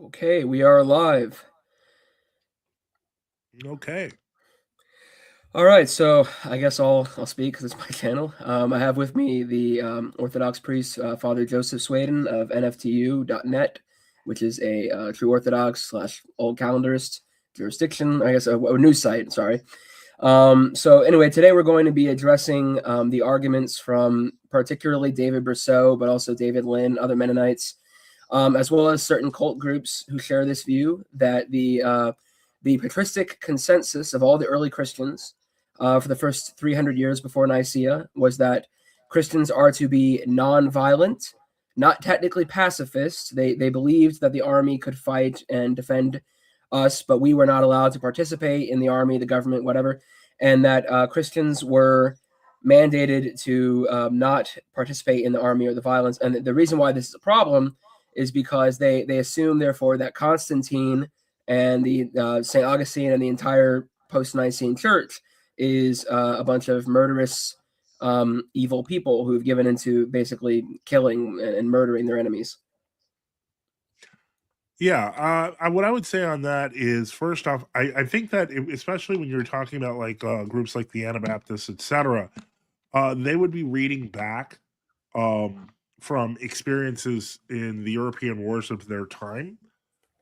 Okay, we are live. Okay. All right, so I guess I'll speak because it's my channel. I have with me the Orthodox priest, Father Joseph Swaden of NFTU.net, which is a true Orthodox slash old calendarist jurisdiction. I guess a news site. Sorry. So anyway, today we're going to be addressing the arguments from particularly David Brousseau, but also David Lynn, other Mennonites, as well as certain cult groups who share this view that the patristic consensus of all the early Christians for the first 300 years before Nicaea was that Christians are to be non-violent, not technically pacifist. They believed that the army could fight and defend us, but we were not allowed to participate in the army, the government, whatever, and that Christians were mandated to not participate in the army or the violence. And the reason why this is a problem is because they assume, therefore, that Constantine and the St. Augustine and the entire post-Nicene church is a bunch of murderous, evil people who've given into basically killing and murdering their enemies. Yeah. What I would say on that is, first off, I think that especially when you're talking about like groups like the Anabaptists, etc., they would be reading back um, from experiences in the European wars of their time.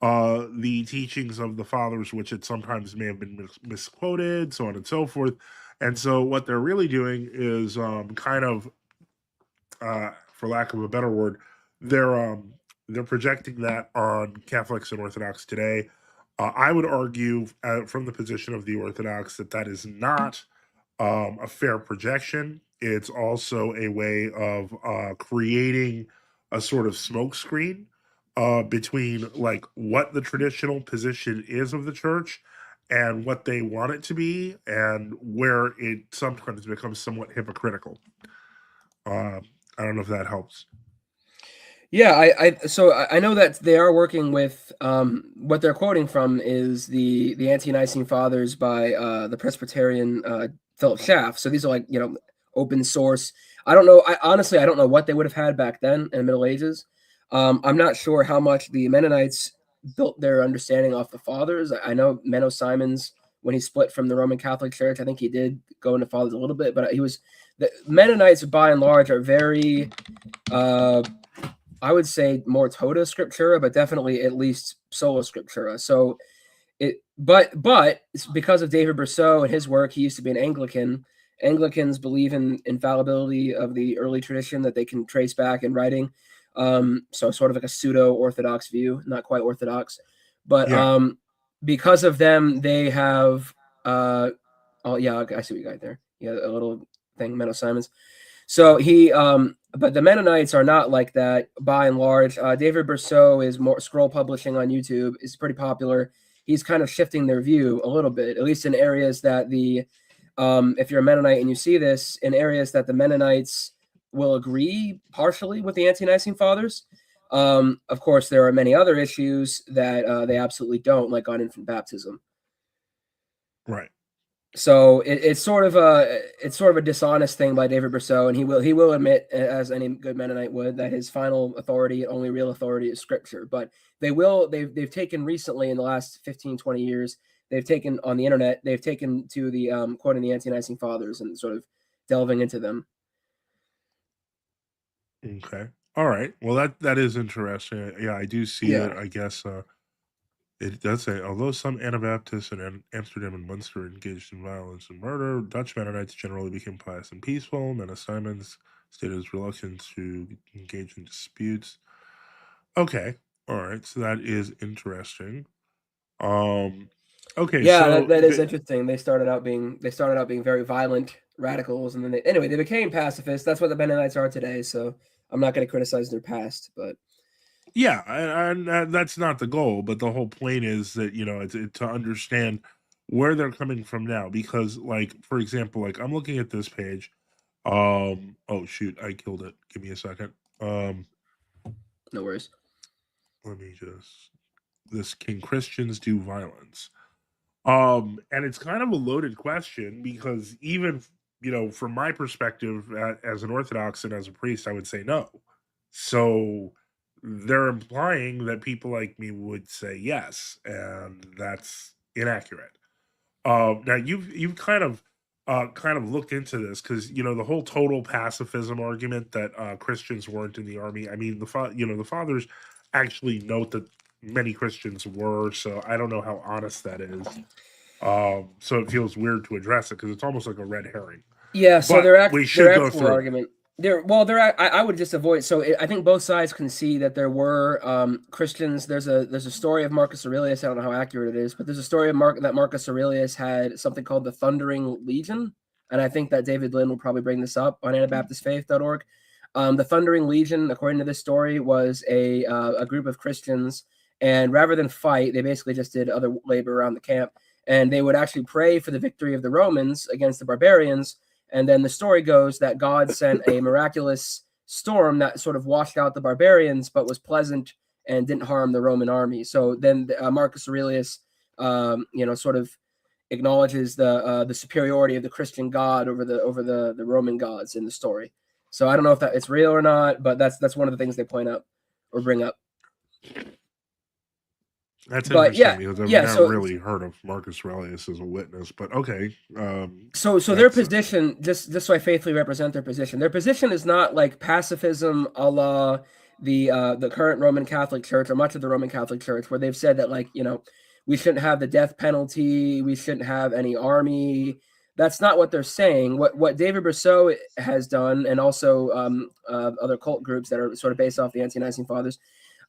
The teachings of the fathers, which it sometimes may have been misquoted, so on and so forth. And so, what they're really doing is kind of for lack of a better word, they're um, they're projecting that on Catholics and Orthodox today. I would argue, from the position of the Orthodox, that that is not a fair projection. It's also a way of creating a sort of smokescreen between like what the traditional position is of the church and what they want it to be, and where it sometimes becomes somewhat hypocritical. Uh, I don't know if that helps. Yeah, I know that they are working with what they're quoting from is the Ante-Nicene Fathers by the Presbyterian Philip Schaff. So these are like open source. I don't know. I honestly I don't know what they would have had back then in the Middle Ages. I'm not sure how much the Mennonites built their understanding off the Fathers. I know Menno Simons when he split from the Roman Catholic Church. I think he did go into Fathers a little bit, but he was the Mennonites by and large are very uh, I would say more tota scriptura, but definitely at least sola scriptura. So but it's because of David Brousseau and his work, he used to be an Anglican. Anglicans believe in infallibility of the early tradition that they can trace back in writing. So sort of like a pseudo Orthodox view, not quite Orthodox, but Yeah, because of them, they have. Oh yeah, I see what you got there. Yeah, a little thing, Menno Simons. So but the Mennonites are not like that by and large. David Brousseau is more scroll publishing on YouTube is pretty popular. He's kind of shifting their view a little bit, at least in areas that if you're a Mennonite and you see this, in areas that the Mennonites will agree partially with the Ante-Nicene Fathers. Of course, there are many other issues that they absolutely don't, like on infant baptism. right. So it's sort of a dishonest thing by David Brousseau, and he will admit, as any good Mennonite would, that his final authority, only real authority, is Scripture. But they've taken recently in the last 15, 20 years, they've taken on the internet, they've taken to the quoting the Ante-Nicene Fathers and sort of delving into them. Okay. All right. Well, that is interesting. Yeah, I do see Yeah, it. I guess it does say, although some Anabaptists in Amsterdam and Munster engaged in violence and murder, Dutch Mennonites generally became pious and peaceful. Menno Simons stated his reluctance to engage in disputes. Okay. All right. So that is interesting. Um. Okay. yeah, So that is interesting. They started out being very violent radicals, and then anyway they became pacifists. That's what the Mennonites are today. So I'm not going to criticize their past, but yeah, and that's not the goal, but the whole point is that it's to understand where they're coming from now. Because, like, for example, like I'm looking at this page. Oh shoot, I killed it. Give me a second. Um, no worries. let me just this can Christians do violence? And it's kind of a loaded question because even from my perspective as an Orthodox and as a priest, I would say no. So they're implying that people like me would say yes, and that's inaccurate. Now you've kind of looked into this because the whole total pacifism argument that Christians weren't in the army. I mean, the fathers actually note that many Christians were. So I don't know how honest that is. So it feels weird to address it because it's almost like a red herring. Yeah, so But we their should go actual through it. argument, I would just avoid. So I think both sides can see that there were Christians. There's a story of Marcus Aurelius. I don't know how accurate it is, but there's a story of that Marcus Aurelius had something called the Thundering Legion, and I think that David Lynn will probably bring this up on AnabaptistFaith.org. The Thundering Legion, according to this story, was a group of Christians, and rather than fight, they basically just did other labor around the camp, and they would actually pray for the victory of the Romans against the barbarians. And then the story goes that God sent a miraculous storm that sort of washed out the barbarians, but was pleasant and didn't harm the Roman army. So then Marcus Aurelius, sort of acknowledges the superiority of the Christian God over the Roman gods in the story. So I don't know if that it's real or not, but that's one of the things they point out or bring up. That's But interesting because I've never so really heard of Marcus Aurelius as a witness. But okay, so their that's position, just so I faithfully represent their position. Their position is not like pacifism, a la the current Roman Catholic Church or much of the Roman Catholic Church, where they've said that we shouldn't have the death penalty, we shouldn't have any army. That's not what they're saying. What David Brousseau has done, and also other cult groups that are sort of based off the Ante-Nicene Fathers,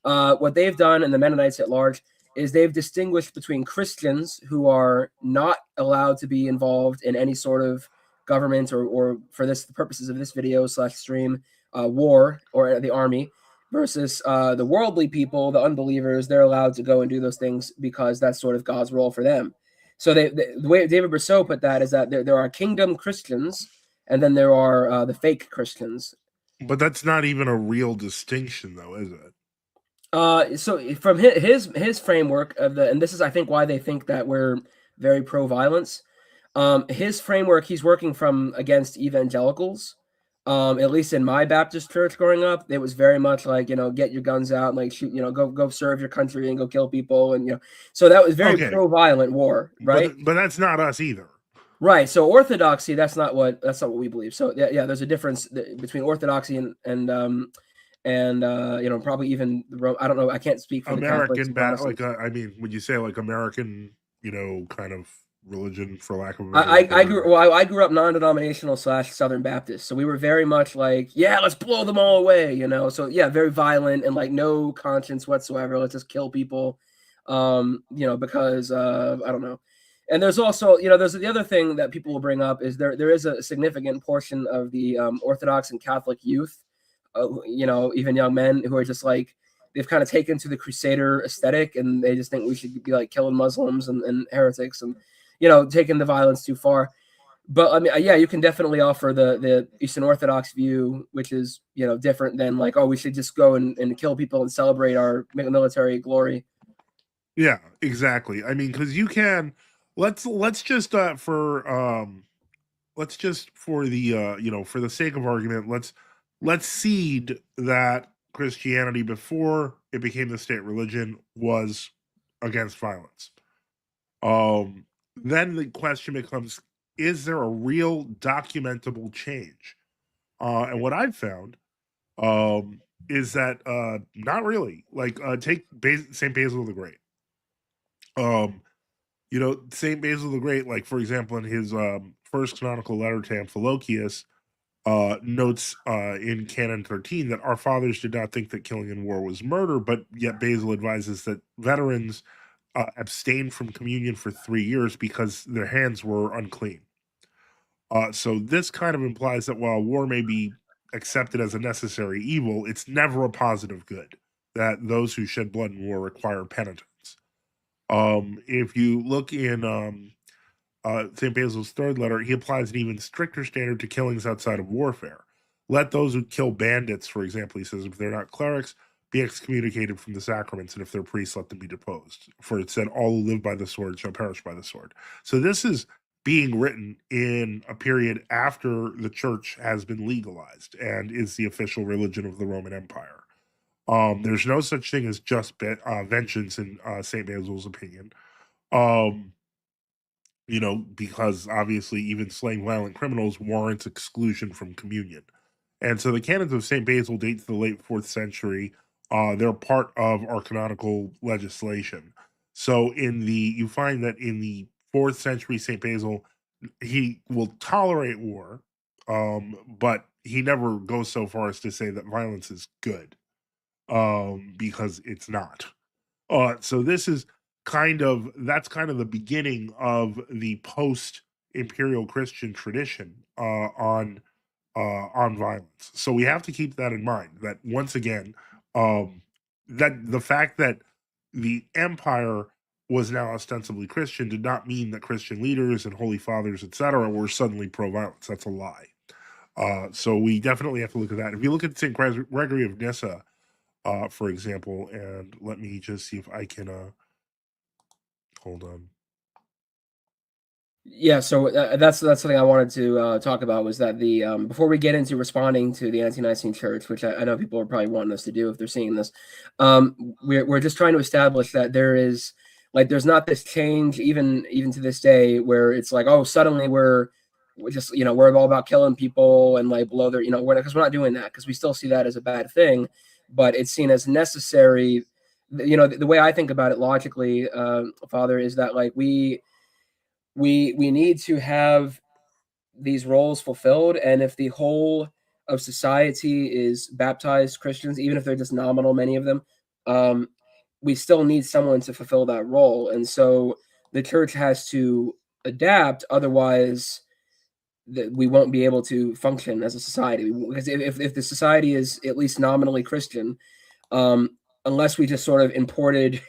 what they've done, and the Mennonites at large, is they've distinguished between Christians who are not allowed to be involved in any sort of government or for the purposes of this video / stream, war or the army, versus the worldly people, the unbelievers. They're allowed to go and do those things because that's sort of God's role for them. So the way David Brousseau put that is that there are kingdom Christians, and then there are the fake Christians. but that's not even a real distinction, though, is it? So from his framework of and this is I think why they think that we're very pro violence. His framework, he's working from against evangelicals. At least in my Baptist church growing up, it was very much like get your guns out and like shoot, go serve your country and go kill people, and so that was very Okay, pro violent war, right? but that's not us either. Right. So Orthodoxy, that's not what we believe. So yeah, there's a difference between Orthodoxy and probably even I don't know. I can't speak for the Catholics. I mean, would you say like American, kind of religion, for lack of a I grew up non-denominational / Southern Baptist, so we were very much like, yeah, let's blow them all away, So yeah, very violent and like no conscience whatsoever. Let's just kill people, because I don't know. And there's also, there's the other thing that people will bring up is there is a significant portion of the Orthodox and Catholic youth, even young men who are just like, they've kind of taken to the Crusader aesthetic, and they just think we should be like killing Muslims and heretics and, taking the violence too far. But I mean, yeah, you can definitely offer the Eastern Orthodox view, which is, different than like, oh, we should just go and kill people and celebrate our military glory. Yeah, exactly. I mean, because you can let's just for the for the sake of argument, let's cede that Christianity before it became the state religion was against violence. Then the question becomes, is there a real documentable change? And what I've found is that not really. Like take St. Basil the Great. St. Basil the Great, like for example, in his first canonical letter to Amphilochius, notes in Canon 13 that our fathers did not think that killing in war was murder, but yet Basil advises that veterans abstain from communion for 3 years because their hands were unclean. So this kind of implies that while war may be accepted as a necessary evil, it's never a positive good, that those who shed blood in war require penitence. If you look in St. Basil's third letter, he applies an even stricter standard to killings outside of warfare. Let those who kill bandits, for example, he says, if they're not clerics, be excommunicated from the sacraments, and if they're priests, let them be deposed. For it said, all who live by the sword shall perish by the sword. So this is being written in a period after the church has been legalized and is the official religion of the Roman Empire. There's no such thing as just vengeance in St. Basil's opinion. Um, because obviously even slaying violent criminals warrants exclusion from communion. And so the canons of St. Basil date to the late 4th century. They're part of our canonical legislation. So you find that in the 4th century, St. Basil, he will tolerate war, but he never goes so far as to say that violence is good, because it's not. So this is that's kind of the beginning of the post imperial Christian tradition on violence. So we have to keep that in mind. That once again, that the fact that the empire was now ostensibly Christian did not mean that Christian leaders and holy fathers, etc., were suddenly pro-violence. That's a lie. So we definitely have to look at that. If you look at St. Gregory of Nyssa, for example, and let me just see if I can hold on. Yeah, so that's something I wanted to talk about was that the before we get into responding to the Ante-Nicene Church, which I know people are probably wanting us to do if they're seeing this, we're just trying to establish that there's not this change even to this day where it's like, oh, suddenly we're just we're all about killing people and like below their because we're not doing that, because we still see that as a bad thing, but it's seen as necessary. The way I think about it logically, Father, is that like we need to have these roles fulfilled, and if the whole of society is baptized Christians, even if they're just nominal, many of them, um, we still need someone to fulfill that role, and so the church has to adapt. Otherwise, we won't be able to function as a society, because if the society is at least nominally Christian, um, unless we just sort of imported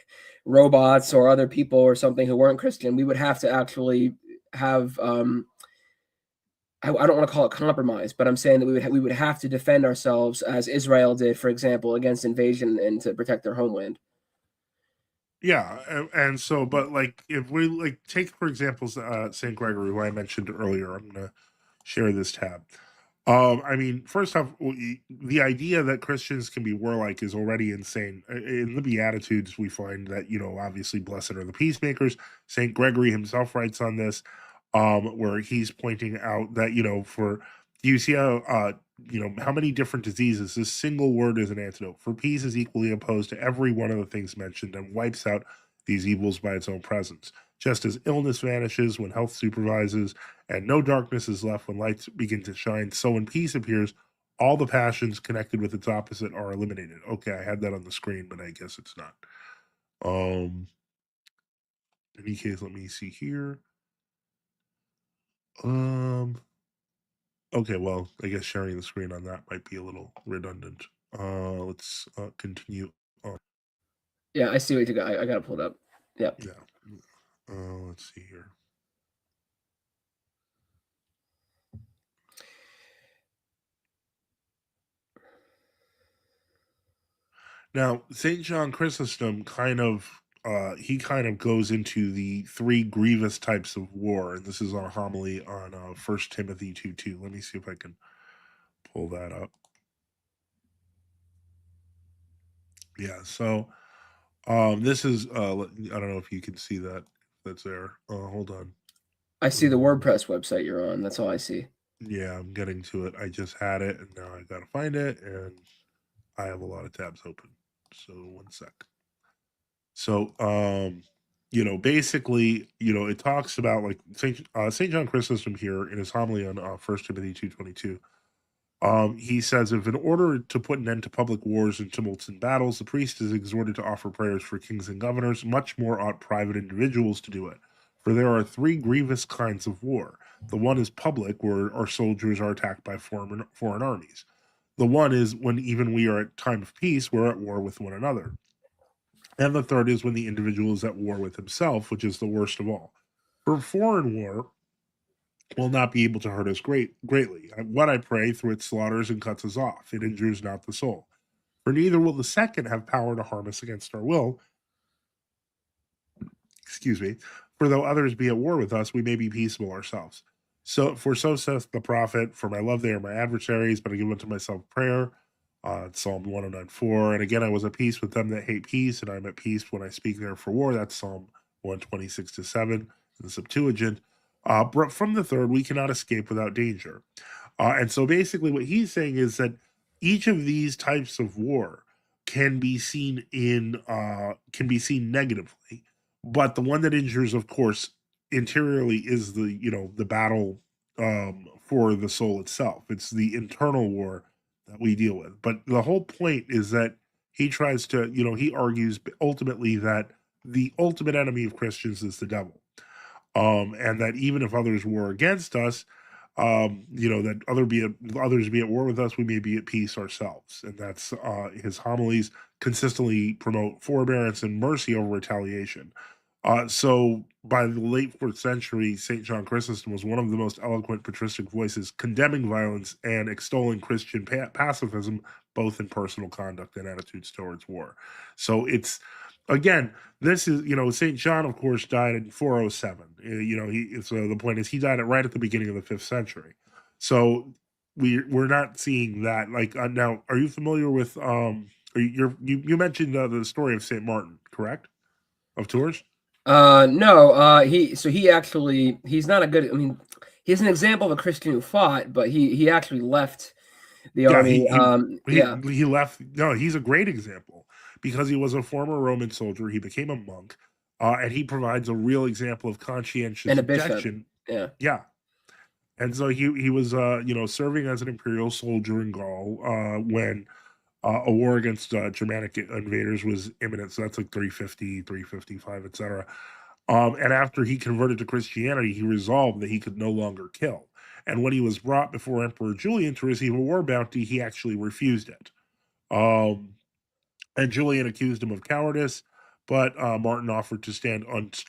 robots or other people or something who weren't Christian, we would have to actually have I don't want to call it compromise, but I'm saying that we would have to defend ourselves as Israel did, for example, against invasion and to protect their homeland. Yeah, and so, but like, if we like take for example, Saint Gregory, who I mentioned earlier, I'm gonna share this tab. I mean, first off, the idea that Christians can be warlike is already insane. In the Beatitudes, we find that obviously, blessed are the peacemakers. Saint Gregory himself writes on this, where he's pointing out that for you see how many different diseases this single word is an antidote for. Peace is equally opposed to every one of the things mentioned and wipes out these evils by its own presence. Just as illness vanishes when health supervises, and no darkness is left when lights begin to shine, so when peace appears, all the passions connected with its opposite are eliminated. Okay, I had that on the screen, but I guess it's not. In any case, let me see here. Okay, well, I guess sharing the screen on that might be a little redundant. Let's continue on. Yeah, I see what you got. I got it pulled up. Yep. Yeah. Let's see here. Now, St. John Chrysostom kind of goes into the three grievous types of war, and this is our homily on 1 Timothy 2:2. Let me see if I can pull that up. Yeah, so this is I don't know if you can see that that's there. Hold on. I see the WordPress website you're on. That's all I see. Yeah, I'm getting to it. I just had it and now I gotta find it, and I have a lot of tabs open. So one sec. So basically, it talks about like Saint John Chrysostom here in his homily on 1 Timothy 2:22. He says, if in order to put an end to public wars and tumults and battles, the priest is exhorted to offer prayers for kings and governors, much more ought private individuals to do it. For there are three grievous kinds of war. The one is public, where our soldiers are attacked by foreign armies. The one is when even we are at time of peace, we're at war with one another. And the third is when the individual is at war with himself, which is the worst of all. For foreign war will not be able to hurt us greatly. What I pray through it slaughters and cuts us off. It injures not the soul. For neither will the second have power to harm us against our will. Excuse me. For though others be at war with us, we may be peaceable ourselves. So saith the prophet, for my love they are my adversaries, but I give unto myself prayer. Psalm 109:4. And again, I was at peace with them that hate peace, and I'm at peace when I speak there for war. That's Psalm 126-7 in the Septuagint. But from the third, we cannot escape without danger. And so basically, what he's saying is that each of these types of war can be seen negatively, but the one that injures, of course, interiorly is the battle for the soul itself. It's the internal war that we deal with. But the whole point is that he tries to, he argues ultimately that the ultimate enemy of Christians is the devil, and that even if others war against us, that others be at war with us, we may be at peace ourselves. And that's his homilies consistently promote forbearance and mercy over retaliation. So by the late 4th century, St. John Chrysostom was one of the most eloquent patristic voices condemning violence and extolling Christian pacifism, both in personal conduct and attitudes towards war. So it's, again, this is, St. John, of course, died in 407. So the point is he died right at the beginning of the 5th century. So we're not seeing that. Like, now, are you familiar with, you mentioned the story of St. Martin, correct? Of Tours? No, he's not a good, I mean, he's an example of a Christian who fought, but he actually left the Yeah, army. he left. No, he's a great example because he was a former Roman soldier. He became a monk, and he provides a real example of conscientious and a bishop. objection. Yeah. Yeah, and so he was serving as an imperial soldier in Gaul when a war against Germanic invaders was imminent. So that's like 350, 355, etc. And after he converted to Christianity, he resolved that he could no longer kill. And when he was brought before Emperor Julian to receive a war bounty, he actually refused it. Um, and Julian accused him of cowardice, but Martin offered to stand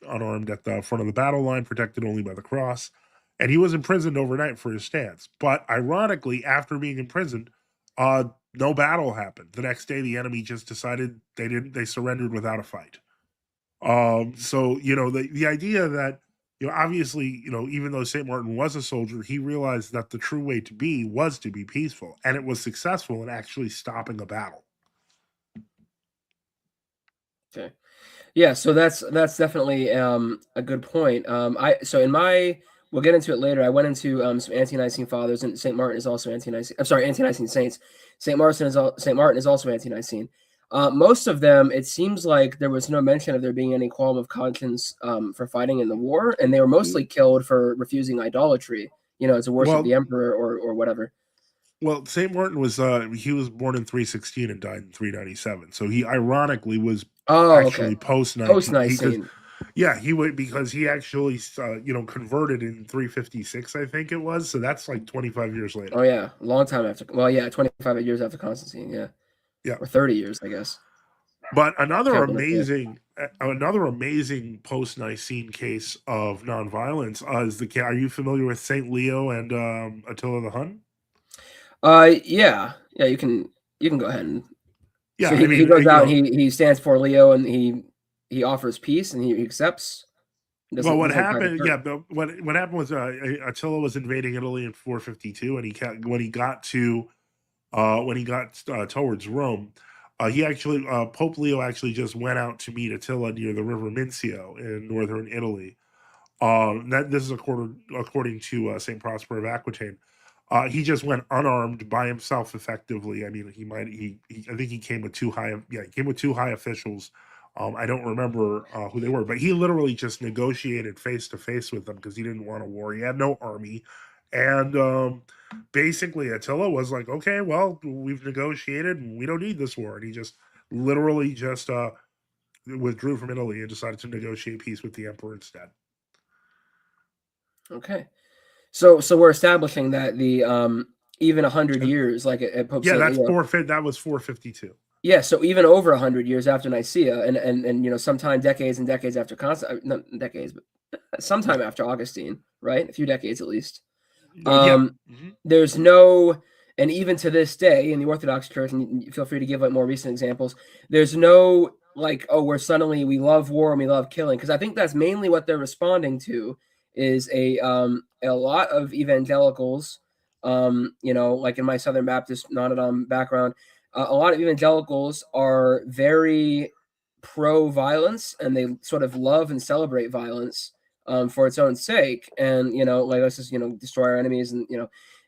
unarmed at the front of the battle line, protected only by the cross. And he was imprisoned overnight for his stance. But ironically, after being imprisoned, no battle happened. The next day, the enemy just decided they surrendered without a fight. So the idea that obviously even though Saint Martin was a soldier, he realized that the true way to be was to be peaceful, and it was successful in actually stopping a battle. Okay. Yeah, so that's definitely a good point. We'll get into it later. I went into some anti-Nicene fathers, and Saint Martin is also anti-Nicene. I'm sorry, anti-Nicene saints. Saint Martin is also anti-Nicene. Most of them, it seems like there was no mention of there being any qualm of conscience for fighting in the war, and they were mostly killed for refusing idolatry, to worship the emperor or whatever. Well, Saint Martin was he was born in 316 and died in 397. So he ironically was actually post-Nicene. Because he actually converted in 356, I think it was. So that's like 25 years later. Oh yeah, a long time after. Well, yeah, 25 years after Constantine. Yeah. Yeah. Or 30 years, I guess. But another amazing post-Nicene case of nonviolence is are you familiar with Saint Leo and Attila the Hun? Yeah, you can go ahead and. Yeah, so he goes out and he stands for Leo and he offers peace and he accepts. Well, what happened? Yeah, but what happened was Attila was invading Italy in 452, and when he got towards Rome, Pope Leo actually just went out to meet Attila near the river Mincio in northern Italy. This is according to Saint Prosper of Aquitaine. He just went unarmed by himself effectively. I mean, I think he came with two high officials. I don't remember who they were, but he literally just negotiated face to face with them because he didn't want a war. He had no army. And basically Attila was like, okay, well, we've negotiated and we don't need this war. And he just literally withdrew from Italy and decided to negotiate peace with the emperor instead. Okay. So we're establishing that the even 100 years, like at Pope St. Leo, that was 452. Yeah, so even over 100 years after Nicaea, and sometime decades and decades after not decades, but sometime after Augustine, right? A few decades at least. There's no, and even to this day in the Orthodox Church, and feel free to give more recent examples, there's no like, oh, we love war and we love killing, because I think that's mainly what they're responding to is a lot of evangelicals, like in my Southern Baptist background, a lot of evangelicals are very pro-violence, and they sort of love and celebrate violence for its own sake. And like, let's just destroy our enemies, and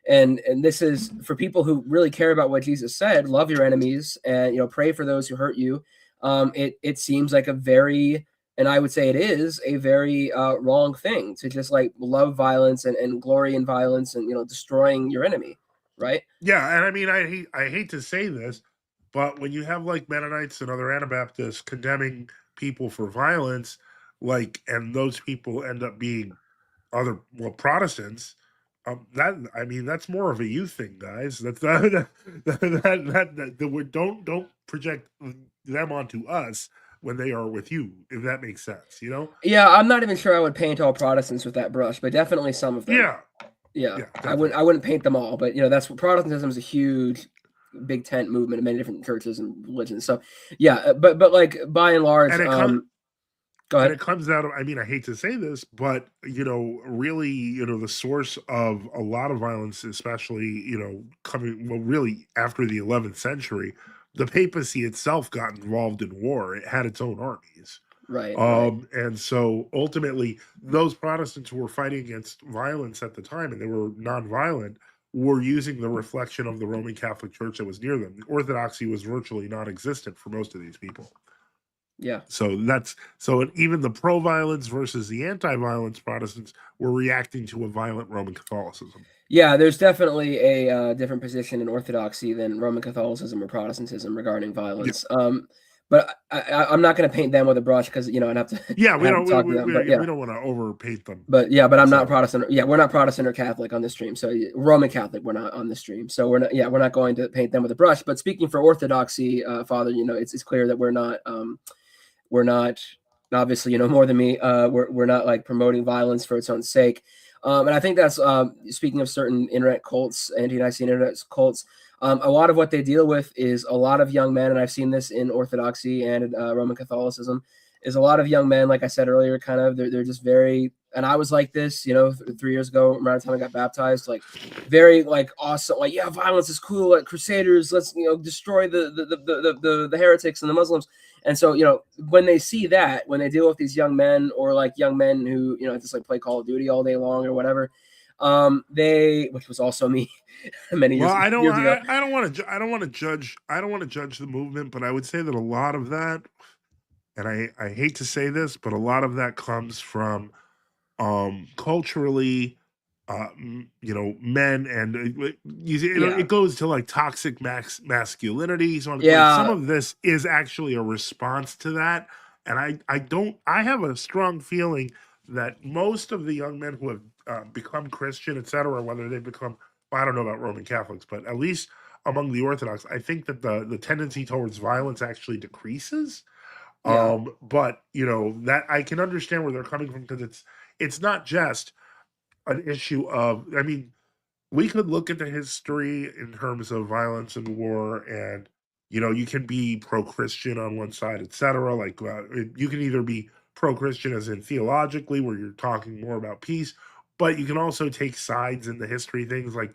and this is for people who really care about what Jesus said: love your enemies, and pray for those who hurt you. It seems like a very, and I would say it is a very wrong thing to just like love violence and glory in violence, and destroying your enemy, right? Yeah, and I mean, I hate to say this, but when you have like Mennonites and other Anabaptists condemning people for violence, like, and those people end up being other, well, Protestants, that, I mean, that's more of a you thing, guys. That's that we don't project them onto us when they are with you, if that makes sense, you know? Yeah, I'm not even sure I would paint all Protestants with that brush, but definitely some of them. Yeah, Yeah, yeah, I wouldn't. definitely. I wouldn't paint them all, but that's what Protestantism is, a huge, big tent movement of many different churches and religions. So, yeah, but like by and large, And it comes go and ahead. it comes out of, I mean, I hate to say this, but really, the source of a lot of violence, especially, coming, well, really after the 11th century, the papacy itself got involved in war. It had its own armies. Right, right. And so ultimately, those Protestants who were fighting against violence at the time, and they were nonviolent, were using the reflection of the Roman Catholic Church that was near them. Orthodoxy was virtually non-existent for most of these people. Yeah. So even the pro-violence versus the anti-violence Protestants were reacting to a violent Roman Catholicism. Yeah, there's definitely a different position in Orthodoxy than Roman Catholicism or Protestantism regarding Yeah, violence. But I'm not going to paint them with a brush because I'd have to yeah, I'd have to talk to them. But we yeah, don't want to overpaint them, but I'm not etc. Protestant. Yeah, we're not Protestant or Catholic on this stream. So Roman Catholic, we're not on this stream. So we're not. Yeah, we're not going to paint them with a brush. But speaking for Orthodoxy, Father, it's clear that we're not. We're not, obviously, more than me. We're not like promoting violence for its own sake. And I think that's speaking of certain internet cults, anti-Nicene internet cults. A lot of what they deal with is a lot of young men, and I've seen this in Orthodoxy and Roman Catholicism. Is a lot of young men, like I said earlier, kind of they're just very. And I was like this, 3 years ago, around the time I got baptized, like very like awesome, like yeah, violence is cool, like Crusaders, let's destroy the heretics and the Muslims. And so, when they see that, when they deal with these young men, or like young men who, just like play Call of Duty all day long or whatever, which was also me many Well, years ago. I don't want to, I don't want to judge the movement, but I would say that a lot of that, and I hate to say this, but a lot of that comes from culturally, men, and Yeah. it goes to like toxic masculinity. So like some Yeah. of this is actually a response to that. And I have a strong feeling that most of the young men who have become Christian, etc., whether they become, well, I don't know about Roman Catholics, but at least among the Orthodox, I think that the tendency towards violence actually decreases. Yeah. But that I can understand where they're coming from, because it's not just an issue of, I mean, we could look at the history in terms of violence and war, and you can be pro-Christian on one side, etc. Like, you can either be pro-Christian as in theologically, where you're talking more about peace, but you can also take sides in the history things. Like,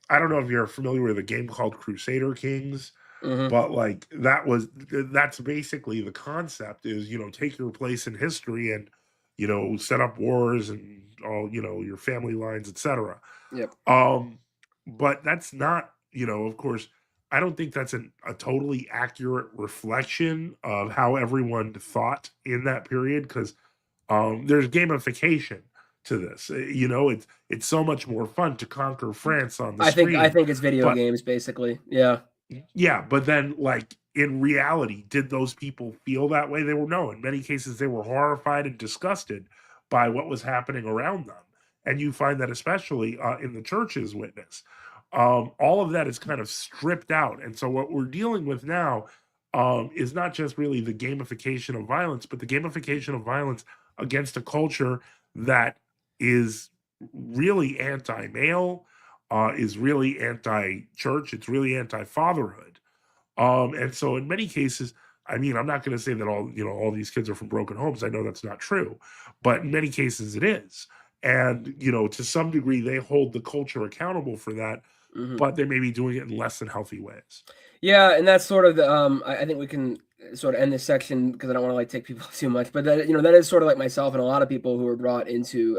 I don't know if you're familiar with a game called Crusader Kings, Hmm. but like that's basically the concept is, take your place in history, and set up wars and all, your family lines, etc. Yep. um but that's not, of course, I don't think that's a totally accurate reflection of how everyone thought in that period, because there's gamification to this. It's so much more fun to conquer France on the I screen. think it's video But games, basically. Yeah. yeah, but then, like, in reality, did those people feel that way? They were, no. In many cases, they were horrified and disgusted by what was happening around them. And you find that especially in the church's witness. All of that is kind of stripped out. And so what we're dealing with now is not just really the gamification of violence, but the gamification of violence against a culture that is really anti-male, is really anti-church, it's really anti-fatherhood. And so in many cases, I mean, I'm not going to say that all these kids are from broken homes. I know that's not true, but in many cases it is. And to some degree, they hold the culture accountable for that, Hmm. but they may be doing it in less than healthy ways. Yeah, and that's sort of the I think we can sort of end this section because I don't want to like take people too much, but that that is sort of like myself and a lot of people who are brought into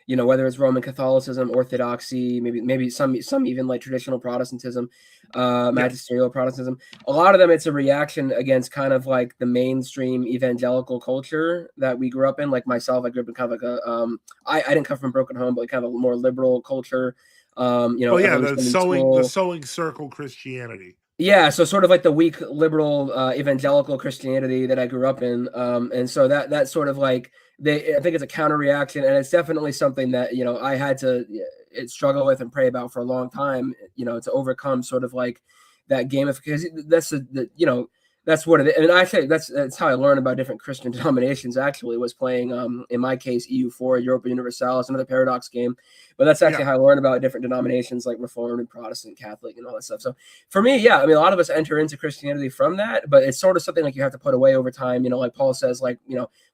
whether it's Roman Catholicism, Orthodoxy, maybe some even like traditional Protestantism, Yeah, magisterial Protestantism. A lot of them, it's a reaction against kind of like the mainstream evangelical culture that we grew up in. Like myself, I grew up in kind of like I didn't come from a broken home, but like kind of a more liberal culture. oh yeah, Everyone was going to school. sewing circle Christianity. Yeah, so sort of like the weak liberal evangelical Christianity that I grew up in, and so that sort of like I think it's a counter reaction, and it's definitely something that I had to struggle with and pray about for a long time, to overcome sort of like that gamification. That's that's what it is. And actually that's how I learned about different Christian denominations. Actually, was playing in my case EU4 Europa Universalis, another Paradox game, but that's Yeah, actually how I learned about different denominations like Reformed and Protestant, Catholic, and all that stuff. So for me, yeah, I mean, a lot of us enter into Christianity from that, but it's sort of something like you have to put away over time. Like Paul says, like,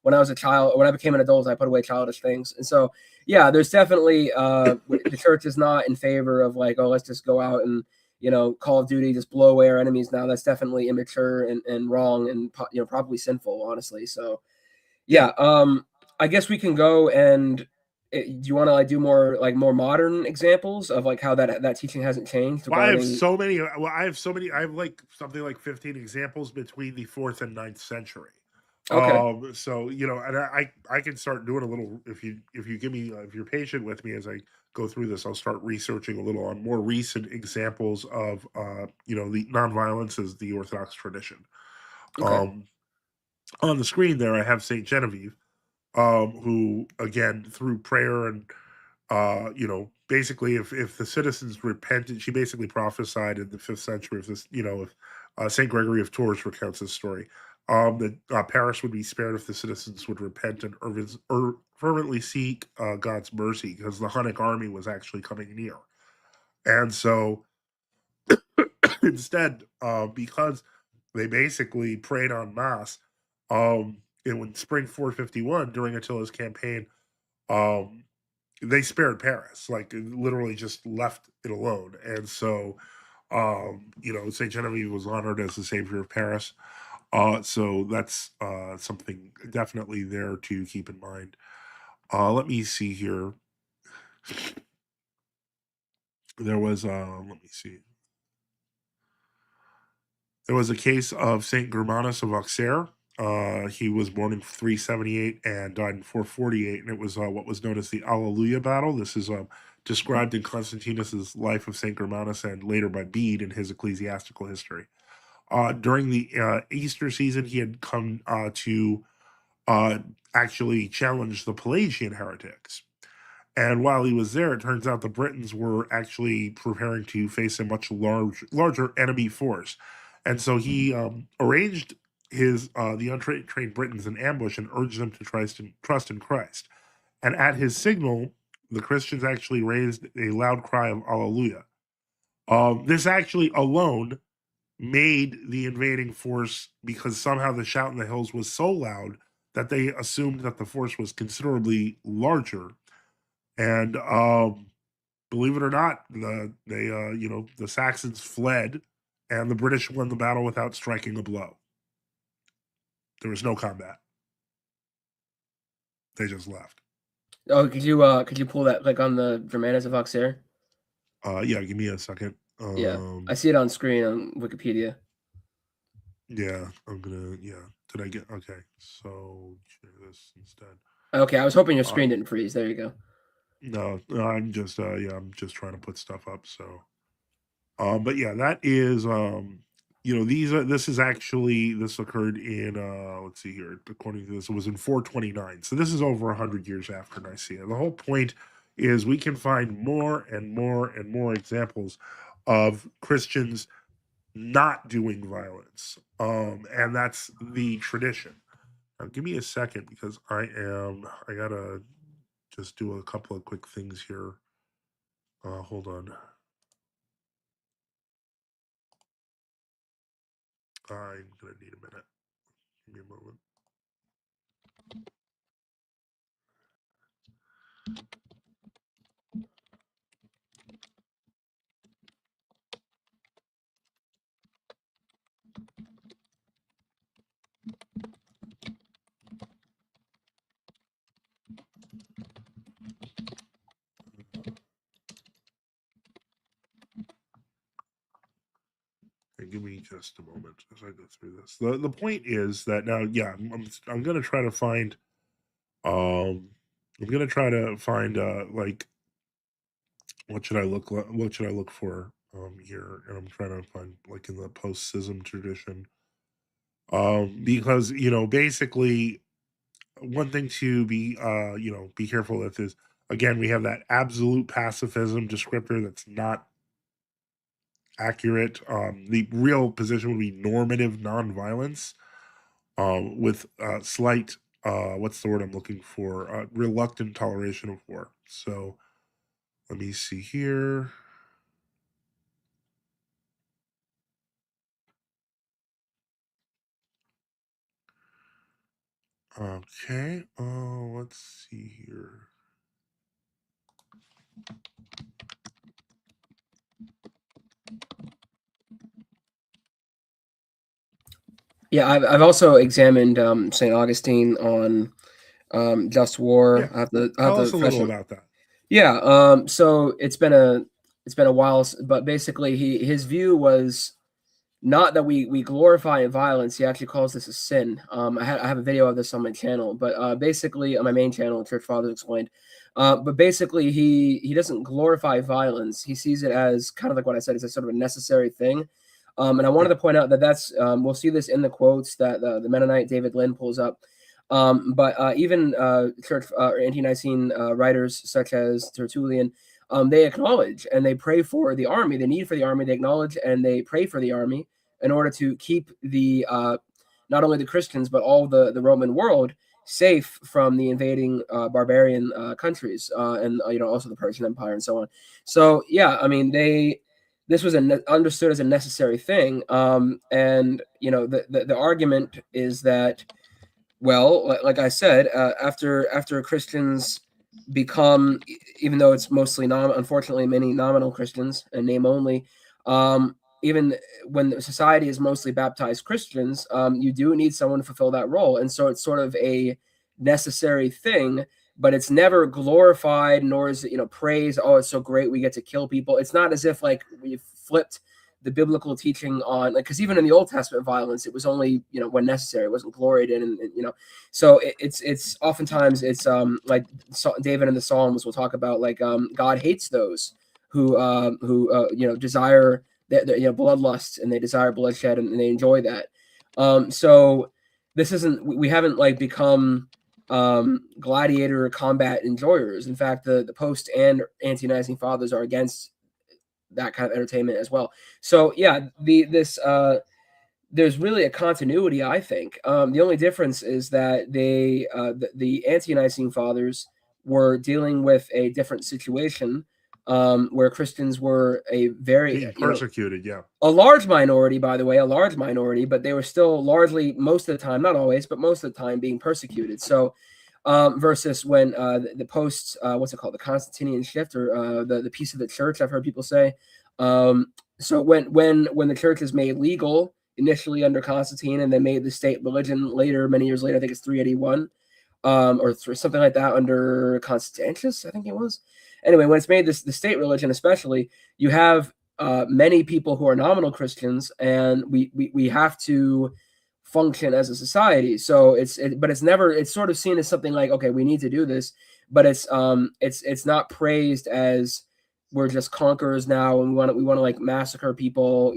when I was a child, when I became an adult, I put away childish things. And so, yeah, there's definitely, the church is not in favor of like, oh, let's just go out and, Call of Duty, just blow away our enemies now. That's definitely immature and wrong and, probably sinful, honestly. So, yeah. yeah, I guess we can go and do you want to like do more modern examples of like how that teaching hasn't changed Well, I have regarding. so many. Well, I have so many. I have like something like 15 examples between the fourth and ninth century. Okay. So and I can start doing a little if you give me if you're patient with me as I go through this, I'll start researching a little on more recent examples of the nonviolence as the Orthodox tradition. Okay. Um, on the screen there, I have Saint Genevieve, who again through prayer and basically if the citizens repented, she basically prophesied in the 5th century, if this, if Saint Gregory of Tours recounts this story, that Paris would be spared if the citizens would repent and fervently seek God's mercy, because the Hunnic army was actually coming near. And so instead, because they basically prayed en masse, in spring 451 during Attila's campaign, um, they spared Paris, like literally just left it alone. And so, Saint Genevieve was honored as the savior of Paris. So that's something definitely there to keep in mind. Let me see here. There was, let me see. There was a case of Saint Germanus of Auxerre. He was born in 378 and died in 448, and it was what was known as the Alleluia battle. This is described in Constantinus's Life of Saint Germanus and later by Bede in his ecclesiastical history. During the Easter season, he had come to uh, actually challenge the Pelagian heretics. And while he was there, it turns out the Britons were actually preparing to face a much larger enemy force. And so he arranged the untrained Britons in ambush and urged them to trust in Christ. And at his signal, the Christians actually raised a loud cry of Alleluia. This actually alone made the invading force, because somehow the shout in the hills was so loud that they assumed that the force was considerably larger. And believe it or not, the Saxons fled, and the British won the battle without striking a blow. There was no combat; they just left. Oh, could you pull that like on the Germanus of Auxerre? Yeah, give me a second. Yeah, I see it on screen on Wikipedia. Yeah, I'm gonna. Yeah, did I get okay? So share this instead. Okay, I was hoping your Uh, screen didn't freeze. There you go. no, I'm just I'm just trying to put stuff up. So but yeah, that is these are this is actually this occurred in let's see here, according to this, it was in 429. So this is over 100 years after Nicaea. The whole point is we can find more and more and more examples of Christians not doing violence. And that's the tradition. Now give me a second because I gotta just do a couple of quick things here. Hold on. I'm gonna need a minute. Give me a moment. Okay, give me just a moment as I go through this. The point is that now, yeah, I'm gonna try to find I'm gonna try to find like what should I look for here, and I'm trying to find like in the post schism tradition, because basically one thing to be be careful with is, again, we have that absolute pacifism descriptor that's not accurate. The real position would be normative nonviolence, with slight what's the word I'm looking for, reluctant toleration of war. So let me see here. Okay, let's see here. Yeah, I've also examined St. Augustine on just war. Yeah, I have tell to us a fresh. little about that. Yeah, so it's been a while, but basically his view was not that we glorify violence. He actually calls this a sin. I have a video of this on my channel, but basically on my main channel, Church Fathers Explained. But basically he doesn't glorify violence. He sees it as kind of like what I said, it's a sort of a necessary thing. And I wanted Yeah. to point out that that's we'll see this in the quotes that the Mennonite David Lynn pulls up. But even church or anti-Nicene writers such as Tertullian, they acknowledge and they pray for the army, the need for the army. They acknowledge and they pray for the army in order to keep the not only the Christians but all the Roman world safe from the invading barbarian countries and also the Persian Empire and so on. So yeah, I mean this was understood as a necessary thing, and the argument is that, well, like I said, after Christians become, even though it's mostly unfortunately many nominal Christians and name only, even when the society is mostly baptized Christians, you do need someone to fulfill that role, and so it's sort of a necessary thing. But it's never glorified, nor is it praised. Oh, it's so great we get to kill people. It's not as if like we flipped the biblical teaching on, like, because even in the Old Testament violence, it was only when necessary, it wasn't gloried in, and so it's oftentimes it's like David in the Psalms will talk about, like, God hates those who desire their bloodlust, and they desire bloodshed, and they enjoy that. So this isn't, we haven't like become gladiator combat enjoyers. In fact, the post and anti-Nicene fathers are against that kind of entertainment as well. So yeah, there's really a continuity, I think. The only difference is that the anti-Nicene fathers were dealing with a different situation, where Christians were a very Being persecuted, yeah. a large minority, by the way, a large minority, but they were still largely, most of the time, not always, but most of the time, being persecuted. So versus when the post, what's it called, the Constantinian shift, or the peace of the church, I've heard people say. So when the church is made legal initially under Constantine, and then made the state religion later, many years later, I think it's 381, or something like that under Constantius, I think it was. Anyway, when it's made the state religion, especially, you have many people who are nominal Christians, and we have to function as a society. So but it's never, it's sort of seen as something like, okay, we need to do this, but it's not praised as we're just conquerors now, and we want to like massacre people,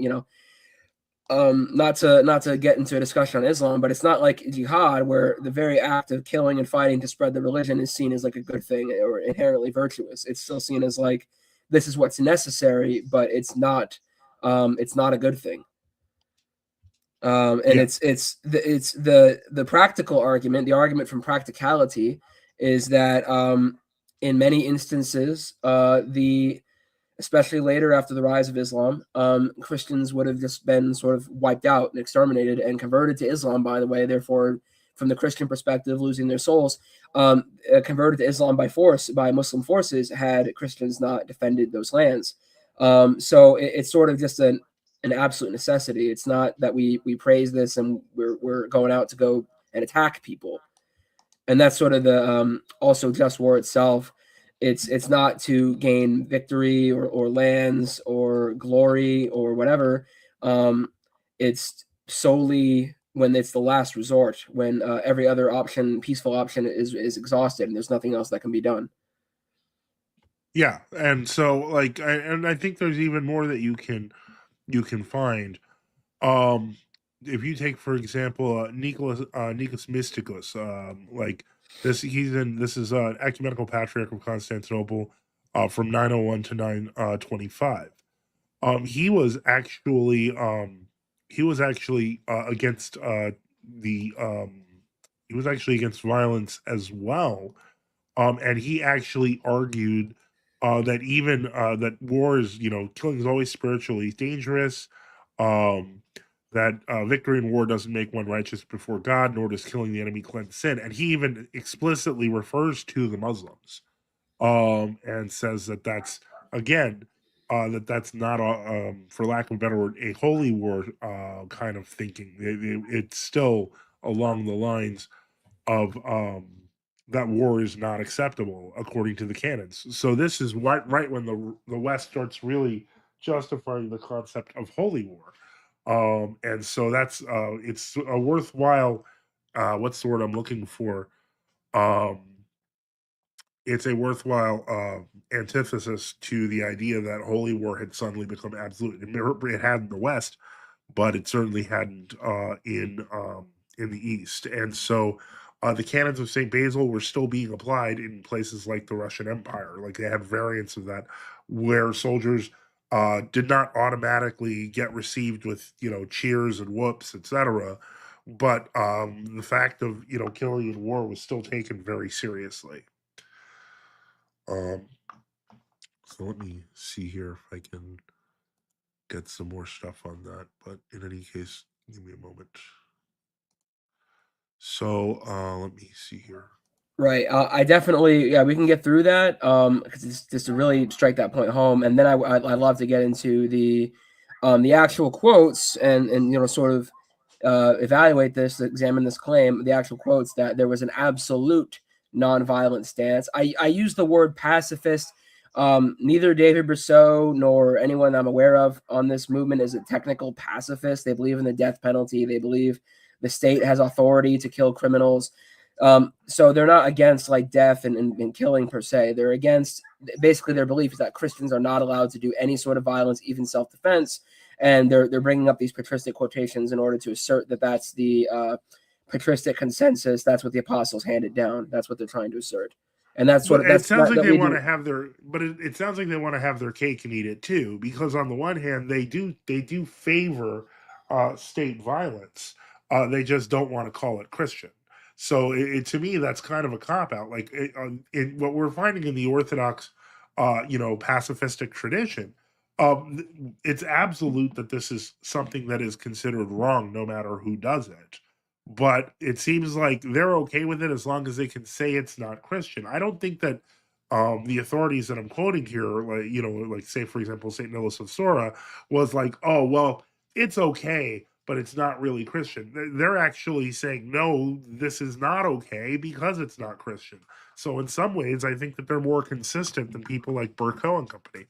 not to get into a discussion on Islam, but it's not like jihad, where the very act of killing and fighting to spread the religion is seen as like a good thing or inherently virtuous. It's still seen as like, this is what's necessary, but it's not a good thing. And Yeah. it's the practical argument, the argument from practicality, is that in many instances, especially later after the rise of Islam, Christians would have just been sort of wiped out and exterminated and converted to Islam, by the way. Therefore, from the Christian perspective, losing their souls, converted to Islam by force, by Muslim forces, had Christians not defended those lands. So it's sort of just an absolute necessity. It's not that we praise this and we're going out to go and attack people. and that's sort of the also just war itself. It's not to gain victory or lands or glory or whatever. It's solely when it's the last resort, when every other option, peaceful option, is exhausted and there's nothing else that can be done. Yeah, and so like, and I think there's even more that you can find. Um, if you take, for example, Nicholas Mysticus, like this is ecumenical patriarch of Constantinople, from 901 to 925. He was actually against the he was actually against violence as well, and he actually argued that even that war is, killing is always spiritually dangerous. Um, that victory in war doesn't make one righteous before God, nor does killing the enemy cleanse sin. And he even explicitly refers to the Muslims, and says that that's again that's not a, for lack of a better word, a holy war kind of thinking. It's still along the lines of that war is not acceptable according to the canons. So this is right when the West starts really justifying the concept of holy war, and so that's it's a worthwhile what's the word I'm looking for? Um, it's a worthwhile antithesis to the idea that holy war had suddenly become absolute. It had in the West, but it certainly hadn't in the East. And so the canons of Saint Basil were still being applied in places like the Russian Empire. Like they had variants of that, where soldiers did not automatically get received with cheers and whoops, etc. But the fact of killing in war was still taken very seriously. Um, so let me see here if I can get some more stuff on that. But in any case, give me a moment. So let me see here. Right. I definitely, yeah, we can get through that because it's just to really strike that point home, and then I'd love to get into the actual quotes and sort of evaluate this, examine this claim, the actual quotes that there was an absolute nonviolent stance. I use the word pacifist. Neither David Brousseau nor anyone I'm aware of on this movement is a technical pacifist. They believe in the death penalty. They believe the state has authority to kill criminals. So they're not against like death and killing per se. They're against, basically their belief is that Christians are not allowed to do any sort of violence, even self-defense. And they're bringing up these patristic quotations in order to assert that that's the patristic consensus. That's what the apostles handed down. That's what they're trying to assert. And that's sort But of it sounds like that they we want do. to have their, but it sounds like they want to have their cake and eat it too. Because on the one hand, they do favor state violence. They just don't want to call it Christian. So to me, that's kind of a cop out. Like what we're finding in the Orthodox, pacifistic tradition, it's absolute that this is something that is considered wrong, no matter who does it. But it seems like they're okay with it as long as they can say it's not Christian. I don't think that the authorities that I'm quoting here, like like say for example, Saint Nicholas of Sora, was like, oh well, it's okay, but it's not really Christian. They're actually saying no, this is not okay because it's not Christian. So in some ways, I think that they're more consistent than people like Burko and company.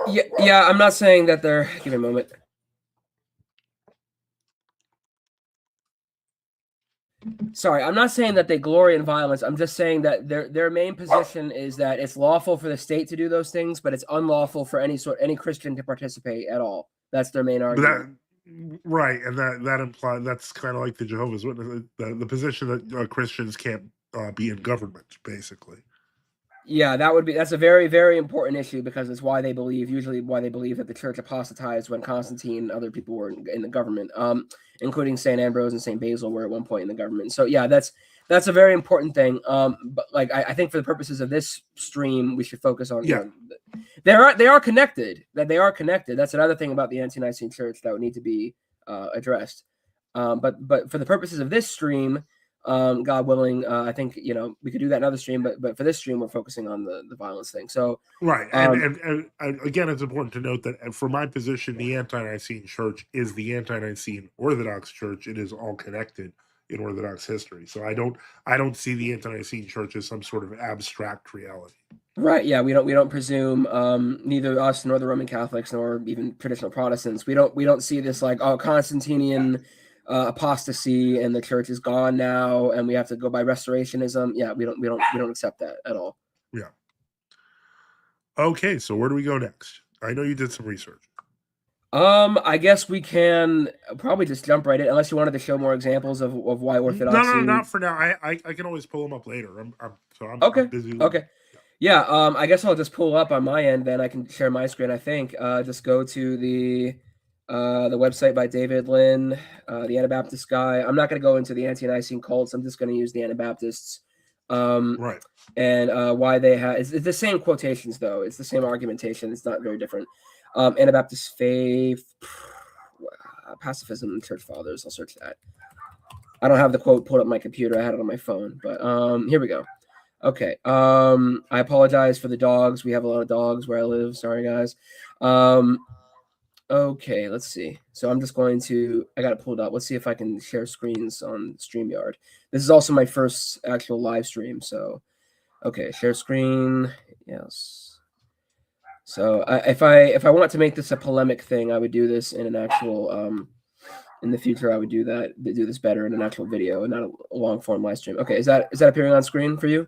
Yeah, yeah. I'm not saying that they're. Give me a moment. Sorry, I'm not saying that they glory in violence. I'm just saying that their main position is that it's lawful for the state to do those things, but it's unlawful for any Christian to participate at all. That's their main But argument. right, and that implies that's kind of like the Jehovah's Witness, the position that Christians can't be in government, basically. Yeah, that's a very, very important issue because it's why they believe, usually why they believe that the church apostatized when Constantine and other people were in the government, including Saint Ambrose and Saint Basil were at one point in the government. So yeah, that's a very important thing. But like I think for the purposes of this stream, we should focus on Yeah, they are connected. That they are connected. That's another thing about the ante-Nicene Church that would need to be addressed. But for the purposes of this stream, God willing, I think we could do that another stream, but for this stream, we're focusing on the violence thing. So, right, um, and again, it's important to note that for my position, the anti-Nicene Church is the anti-Nicene Orthodox Church. It is all connected. in Orthodox history. So I don't see the ante-Nicene Church as some sort of abstract reality. Right. Yeah. We don't presume, neither us nor the Roman Catholics nor even traditional Protestants. We don't see this like, oh, Constantinian apostasy and the church is gone now and we have to go by restorationism. Yeah. We don't accept that at all. Yeah. Okay. So where do we go next? I know you did some research. I guess we can probably just jump right in, unless you wanted to show more examples of why No, Orthodoxy. not for now. I can always pull them up later. I'm Okay. busy. Okay. Yeah. I guess I'll just pull up on my end. Then I can share my screen. I think. Just go to the website by David Lynn, the Anabaptist guy. I'm not going to go into the anti-Nicene cults. I'm just going to use the Anabaptists. Right. And why they have it's the same quotations though. It's the same argumentation. It's not very different. Anabaptist faith, pacifism, and church fathers. I'll search that. I don't have the quote pulled up on my computer. I had it on my phone, but here we go. Okay. I apologize for the dogs. We have a lot of dogs where I live. Sorry, guys. Okay, let's see. So I'm just going to, I got it pulled up. Let's see if I can share screens on StreamYard. This is also my first actual live stream. So, okay, share screen. Yes. So if I want to make this a polemic thing, I would do this in an actual, in the future, I would do this better in an actual video and not a long form live stream. Okay, is that appearing on screen for you?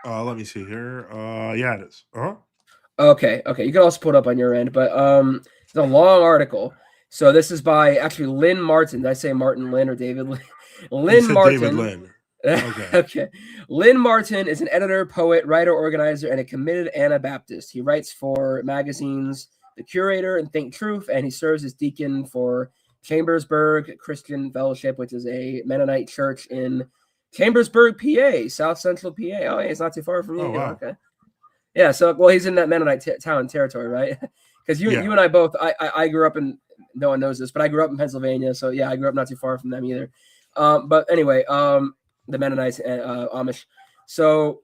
Let me see here. Yeah, it is. Okay. You can also put it up on your end, but it's a long article. So this is by actually Lynn Martin. Did I say Martin Lynn or David Lynn? Lynn Martin. David Lynn. Okay. Okay. Lynn Martin is an editor, poet, writer, organizer, and a committed Anabaptist. He writes for magazines The Curator and Think Truth, and he serves as deacon for Chambersburg Christian Fellowship, which is a Mennonite church in Chambersburg, PA, South Central PA. Oh, yeah, it's not too far from you. Oh, wow. Okay. Yeah, so well, he's in that Mennonite town territory, right? Because you and I both, I grew up in, no one knows this, but I grew up in Pennsylvania, so yeah, I grew up not too far from them either. But anyway, the Mennonites and Amish. So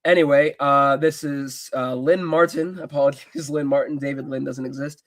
anyway, this is Lynn Martin. Apologies, Lynn Martin. David Lynn doesn't exist.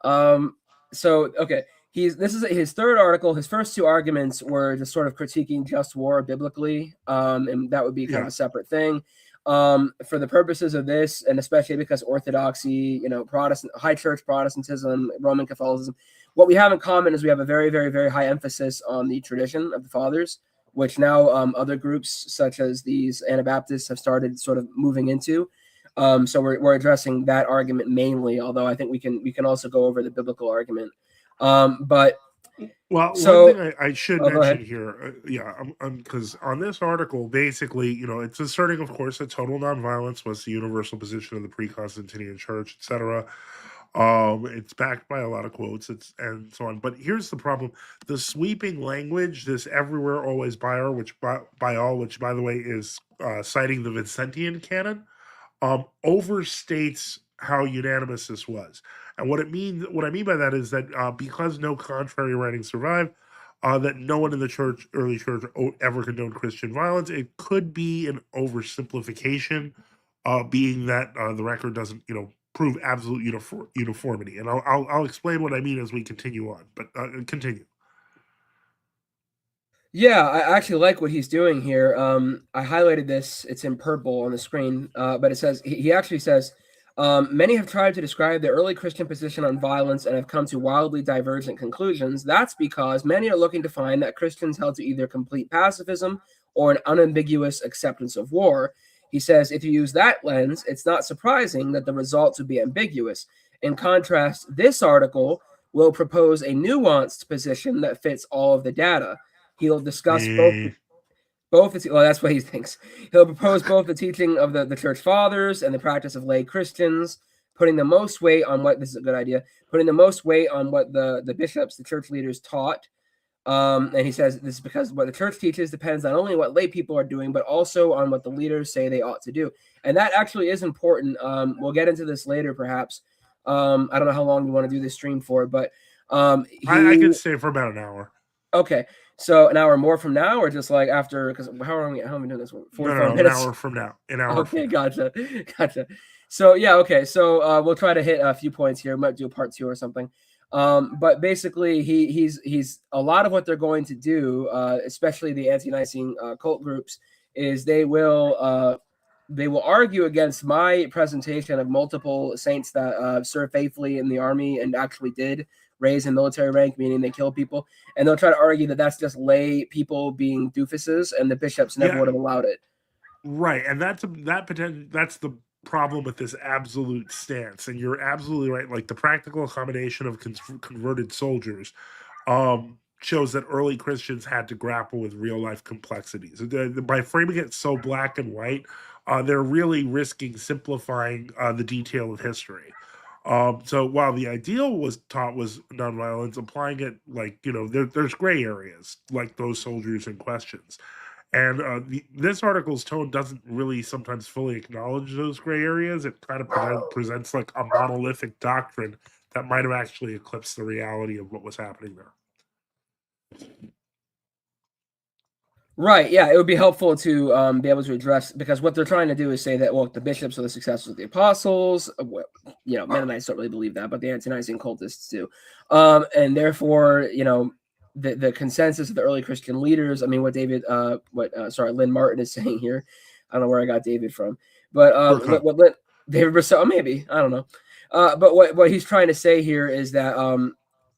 So okay, this is his third article. His first two arguments were just sort of critiquing just war biblically, and that would be kind of a separate thing. For the purposes of this, and especially because Orthodoxy, Protestant, high church Protestantism, Roman Catholicism, what we have in common is we have a very, very, very high emphasis on the tradition of the fathers, which now other groups such as these Anabaptists have started sort of moving into. So we're addressing that argument mainly, although I think we can also go over the biblical argument. But well, so, one thing I should mention here, because on this article, basically, it's asserting, of course, that total nonviolence was the universal position of the pre-Constantinian Church, etc. It's backed by a lot of quotes, and so on. But here's the problem: the sweeping language, this "everywhere, always, by all," which by the way is citing the Vincentian canon, overstates how unanimous this was. And what I mean by that is that because no contrary writings survive, that no one in the early church ever condoned Christian violence. It could be an oversimplification, being that the record doesn't, prove absolute uniformity. And I'll explain what I mean as we continue on. But continue. Yeah, I actually like what he's doing here. I highlighted this. It's in purple on the screen, but it says he actually says. Many have tried to describe the early Christian position on violence and have come to wildly divergent conclusions. That's because many are looking to find that Christians held to either complete pacifism or an unambiguous acceptance of war. He says, if you use that lens, it's not surprising that the results would be ambiguous. In contrast, this article will propose a nuanced position that fits all of the data. He'll discuss both well, that's what he thinks. He'll propose both the teaching of the church fathers and the practice of lay Christians, putting the most weight on what, this is a good idea, putting the most weight on what the bishops, the church leaders taught. And he says this is because what the church teaches depends not only on what lay people are doing, but also on what the leaders say they ought to do. And that actually is important. We'll get into this later, perhaps. I don't know how long you want to do this stream for, but I can stay for about an hour. Okay. So an hour more from now, or just like after? Because how long have we doing this? 45 minutes. An hour from now. Okay, gotcha. So yeah, okay. So we'll try to hit a few points here. We might do a part 2 or something. But basically, he's a lot of what they're going to do, especially the anti-Nicene cult groups, is they will argue against my presentation of multiple saints that served faithfully in the army and actually did raise in military rank, meaning they killed people, and they'll try to argue that that's just lay people being doofuses, and the bishops never would have allowed it. Right, and that's the problem with this absolute stance, and you're absolutely right. Like the practical accommodation of converted soldiers shows that early Christians had to grapple with real life complexities. By framing it so black and white, they're really risking simplifying the detail of history. So while the ideal was taught was nonviolence, applying it like there's gray areas like those soldiers in questions. And this article's tone doesn't really sometimes fully acknowledge those gray areas. It kind of presents like a monolithic doctrine that might have actually eclipsed the reality of what was happening there. Right. Yeah, it would be helpful to be able to address, because what they're trying to do is say that, well, the bishops are the successors of the apostles. Mennonites don't really believe that, but the anti-Nicene cultists do, and therefore, the consensus of the early Christian leaders. I mean, what Lynn Martin is saying here. I don't know where I got David from, but what David Brousseau, maybe, I don't know, but what he's trying to say here is that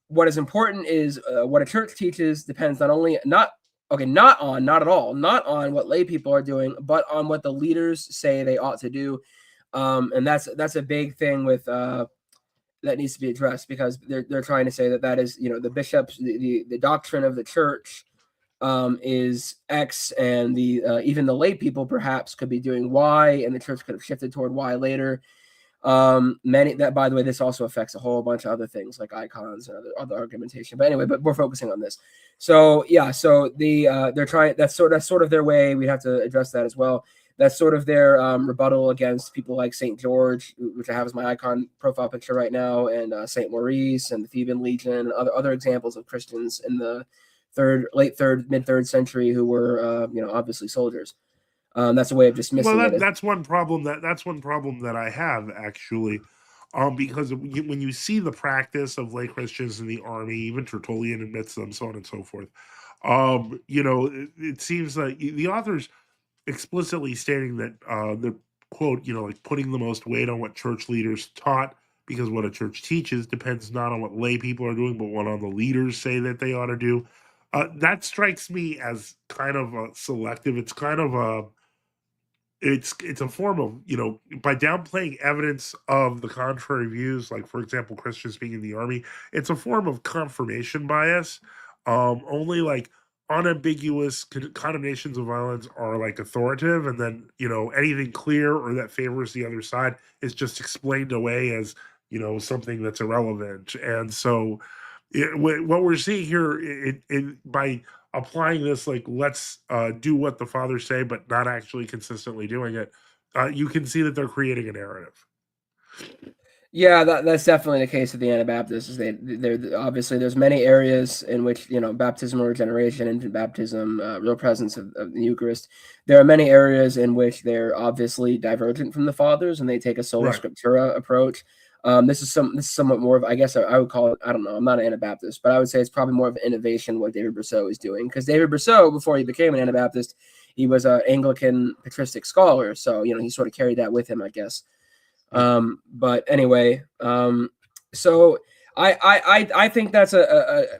what is important is what a church teaches depends not at all, not on what lay people are doing, but on what the leaders say they ought to do. And that's a big thing with that needs to be addressed, because they're trying to say that is, the bishops, the doctrine of the church is X, and the even the lay people perhaps could be doing Y, and the church could have shifted toward Y later. By the way, this also affects a whole bunch of other things like icons and other argumentation. But anyway, we're focusing on this. So yeah, so they're trying. That's sort of their way. We have to address that as well. That's sort of their rebuttal against people like Saint George, which I have as my icon profile picture right now, and Saint Maurice and the Theban Legion, and other examples of Christians in the mid third century who were obviously soldiers. That's a way of dismissing it. That's one problem that I have actually, because when you see the practice of lay Christians in the army, even Tertullian admits them, so on and so forth. It seems like the authors explicitly stating that they're, quote, like putting the most weight on what church leaders taught, because what a church teaches depends not on what lay people are doing, but what on the leaders say that they ought to do. That strikes me as kind of selective. It's kind of a it's a form of, by downplaying evidence of the contrary views, like for example Christians being in the army, it's a form of confirmation bias. Only like unambiguous condemnations of violence are like authoritative, and then anything clear or that favors the other side is just explained away as something that's irrelevant. And so what we're seeing here, by applying this, like, let's do what the fathers say, but not actually consistently doing it, you can see that they're creating a narrative. Yeah, that's definitely the case with the Anabaptists. Is they're obviously, there's many areas in which baptismal regeneration, infant baptism, real presence of the Eucharist. There are many areas in which they're obviously divergent from the fathers, and they take a sola scriptura approach. This is somewhat more of, I guess I would call it, I don't know, I'm not an Anabaptist, but I would say it's probably more of an innovation what David Brousseau is doing, because David Brousseau, before he became an Anabaptist, he was an Anglican patristic scholar, so he sort of carried that with him, I guess. But anyway, so I think that's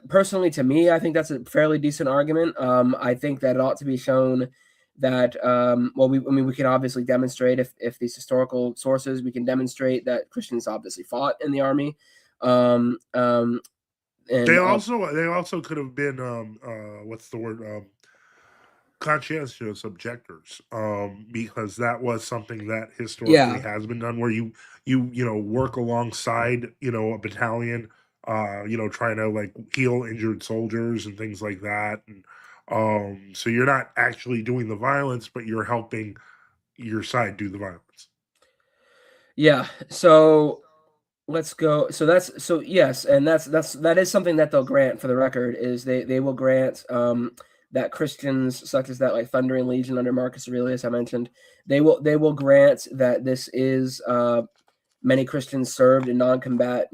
personally, to me, I think that's a fairly decent argument. I think that it ought to be shown that we can obviously demonstrate, if these historical sources, we can demonstrate that Christians obviously fought in the army. And they also could have been what's the word, conscientious objectors, because that was something that historically has been done, where you work alongside a battalion, trying to like heal injured soldiers and things like that. And so you're not actually doing the violence, but you're helping your side do the violence. Yeah, so let's go. Yes, and that is something that they'll grant. For the record, is they will grant that Christians such as that, like Thundering Legion under Marcus Aurelius, I mentioned, they will grant that this is many Christians served in non-combat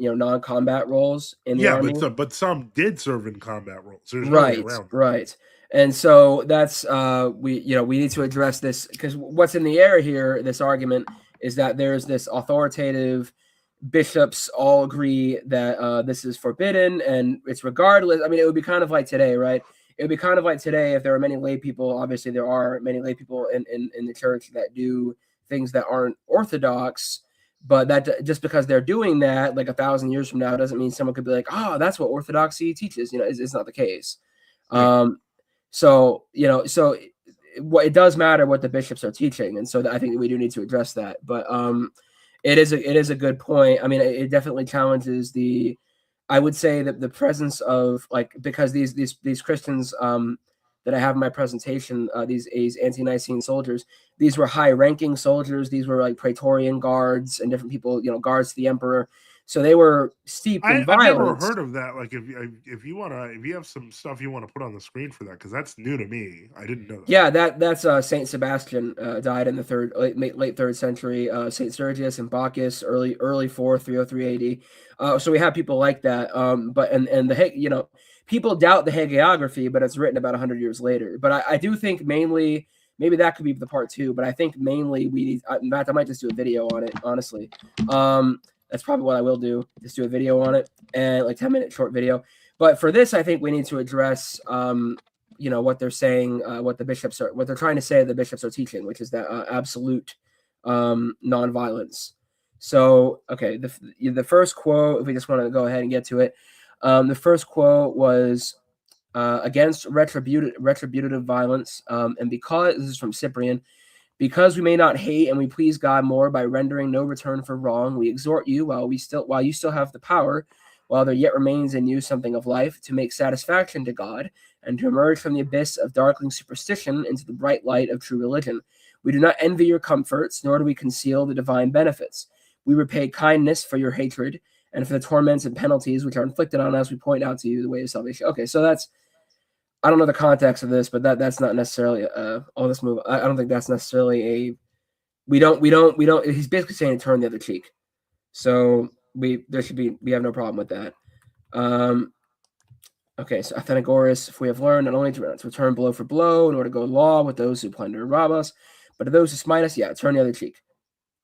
roles in the Yeah, army. but some did serve in combat roles. There's no way Right, around that. right. And so that's we need to address this, because what's in the air here, this argument, is that there's this authoritative bishops all agree that this is forbidden, and it's regardless. I mean, it would be kind of like today, right? It would be kind of like today if there were many lay people. Obviously, there are many lay people in the church that do things that aren't orthodox, but that just because they're doing that, like 1,000 years from now, doesn't mean someone could be like, oh, that's what orthodoxy teaches. It's not the case. Yeah. So it does matter what the bishops are teaching, and so I think we do need to address that. But it is a good point. I mean, it definitely challenges the. I would say that the presence of, like, because these Christians that I have in my presentation, these anti-Nicene soldiers, these were high-ranking soldiers. These were like Praetorian guards and different people, guards to the emperor. So they were steeped in I've never violence. heard of that. Like, if you have some stuff you want to put on the screen for that, because that's new to me. I didn't know that. Yeah, that's Saint Sebastian, died in the late third century. Saint Sergius and Bacchus, early fourth, 303 AD. So we have people like that. But the people doubt the hagiography, but it's written about 100 years later. But I do think mainly, maybe that could be the part two. But I think mainly we need. In fact, I might just do a video on it. Honestly, that's probably what I will do. Just do a video on it, and like 10-minute short video. But for this, I think we need to address what they're saying, what they're trying to say the bishops are teaching, which is that absolute nonviolence. So, okay, the first quote, if we just want to go ahead and get to it, the first quote was against retributive violence, and because this is from Cyprian, because we may not hate and we please God more by rendering no return for wrong, we exhort you while you still have the power, while there yet remains in you something of life, to make satisfaction to God, and to emerge from the abyss of darkling superstition into the bright light of true religion. We do not envy your comforts, nor do we conceal the divine benefits. We repay kindness for your hatred, and for the torments and penalties which are inflicted on us, we point out to you the way of salvation. Okay, so I don't know the context of this, but that's not necessarily all this move. I don't think that's necessarily a. We don't. He's basically saying turn the other cheek. So we have no problem with that. Okay, so Athenagoras, if we have learned not only to return blow for blow, nor to go law with those who plunder and rob us, but to those who smite us, turn the other cheek.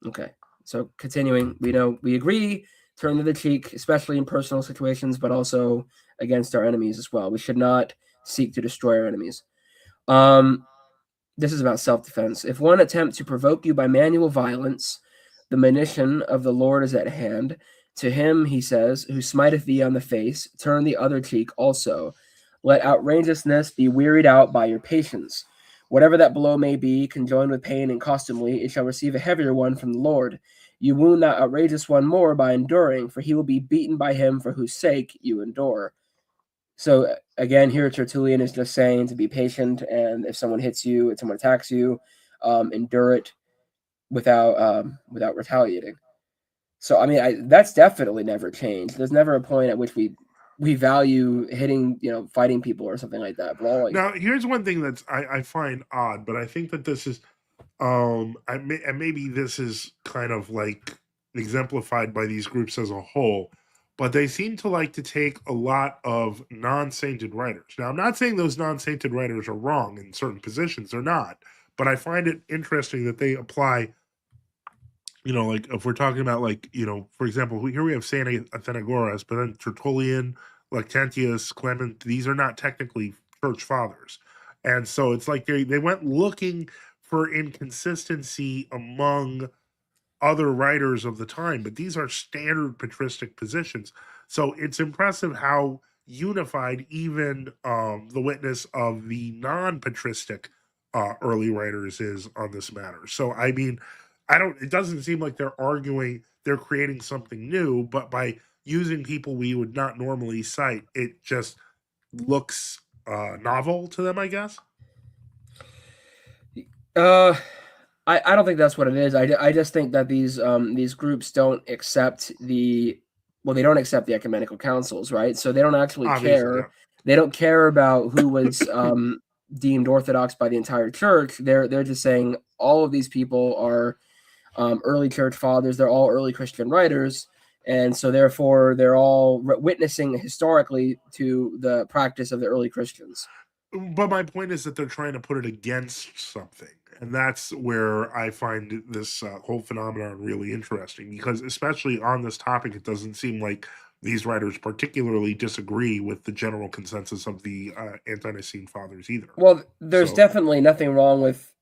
Okay, so continuing, we agree, turn the other cheek, especially in personal situations, but also against our enemies as well. We should not seek to destroy our enemies. This is about self-defense. If one attempt to provoke you by manual violence, the monition of the Lord is at hand. To him, he says, who smiteth thee on the face, turn the other cheek also. Let outrageousness be wearied out by your patience. Whatever that blow may be, conjoined with pain and costumely, it shall receive a heavier one from the Lord. You wound that outrageous one more by enduring, for he will be beaten by him for whose sake you endure. So again, here Tertullian is just saying to be patient, and if someone hits you, if someone attacks you, endure it without retaliating. So I mean, that's definitely never changed. There's never a point at which we value hitting, fighting people or something like that. Brawling. Now, here's one thing that's I find odd, but I think that this is, and maybe this is kind of like exemplified by these groups as a whole, but they seem to like to take a lot of non-sainted writers. Now, I'm not saying those non-sainted writers are wrong in certain positions; they're not. But I find it interesting that they apply. Like if we're talking about, like, for example, here we have Saint Athenagoras, but then Tertullian, Lactantius, Clement, these are not technically church fathers. And so it's like they went looking for inconsistency among other writers of the time, but these are standard patristic positions. So it's impressive how unified even the witness of the non-patristic early writers is on this matter. So I mean, it doesn't seem like they're creating something new, but by using people we would not normally cite, it just looks novel to them, I guess. I don't think that's what it is. I just think that these groups don't accept they don't accept the ecumenical councils, right? So they don't actually care. Yeah. They don't care about who was deemed orthodox by the entire church. They're just saying all of these people are early church fathers. They're all early Christian writers. And so, therefore, they're all witnessing historically to the practice of the early Christians. But my point is that they're trying to put it against something. And that's where I find this whole phenomenon really interesting, because, especially on this topic, it doesn't seem like these writers particularly disagree with the general consensus of the ante-Nicene fathers either. Well, there's So, definitely nothing wrong with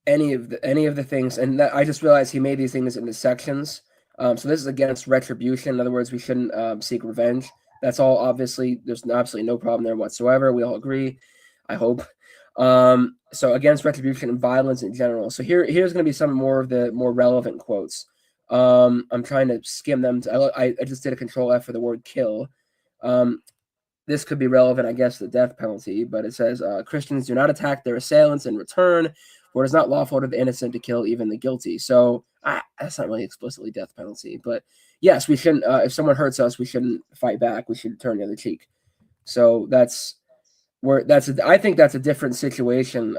any of the things, and I just realized he made these things into sections. So this is against retribution. In other words, we shouldn't seek revenge. That's all. Obviously, there's absolutely no problem there whatsoever. We all agree, I hope. So against retribution and violence in general. So here's going to be some more of the more relevant quotes. I'm trying to skim them. I just did a control F for the word kill. This could be relevant, I guess, to the death penalty, but it says Christians do not attack their assailants in return, for it is not lawful to the innocent to kill even the guilty. So that's not really explicitly death penalty, but yes, we shouldn't. If someone hurts us, we shouldn't fight back. We should turn the other cheek. So that's where I think that's a different situation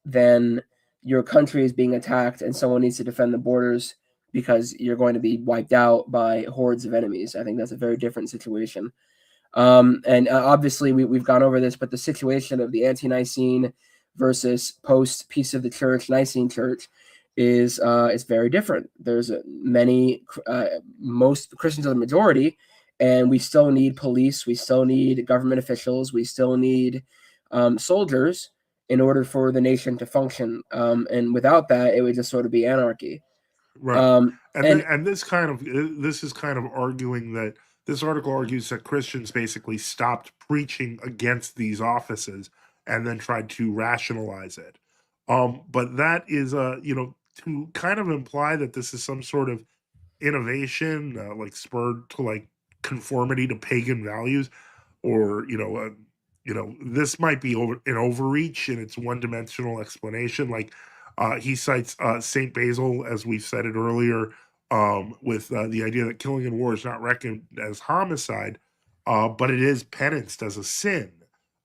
than your country is being attacked and someone needs to defend the borders because you're going to be wiped out by hordes of enemies. I think that's a very different situation. And obviously, we've gone over this, but the situation of the ante-Nicene versus post Peace of the Church, Nicene Church, is very different. There's most Christians are the majority, and we still need police, we still need government officials, we still need soldiers in order for the nation to function. And without that, it would just sort of be anarchy. right. And And this is kind of arguing that this article argues that Christians basically stopped preaching against these offices and then tried to rationalize it. But that is to kind of imply that this is some sort of innovation, like spurred to like conformity to pagan values, or this might be an overreach in its one-dimensional explanation. Like he cites Saint Basil, as we've said it earlier, with the idea that killing in war is not reckoned as homicide, but it is penanced as a sin.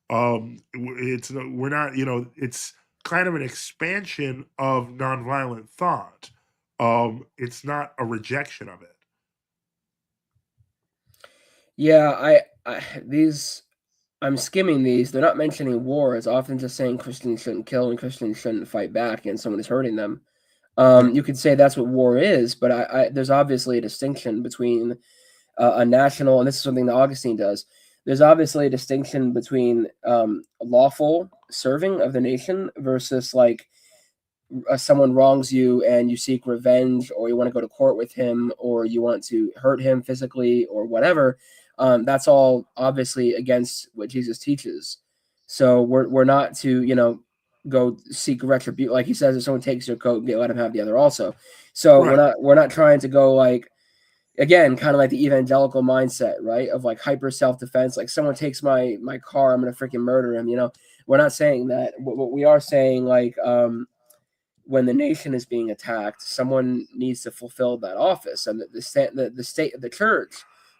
It's we're not, it's kind of an expansion of nonviolent thought. It's not a rejection of it. yeah, I'm skimming these. They're not mentioning war. It's often just saying Christians shouldn't kill and Christians shouldn't fight back against someone who's hurting them. Yeah. You could say that's what war is, but there's obviously a distinction between a national, and this is something that Augustine does. There's obviously a distinction between lawful serving of the nation versus like someone wrongs you and you seek revenge, or you want to go to court with him, or you want to hurt him physically or whatever. That's all obviously against what Jesus teaches. So we're not to go seek retribution. Like he says, if someone takes your coat, let him have the other also. So Right. we're not trying to go like, again, kind of like the evangelical mindset, right? Of like hyper self-defense. Like someone takes my car, I'm gonna freaking murder him. We're not saying that. What we are saying, like, when the nation is being attacked, someone needs to fulfill that office, and the state of the church,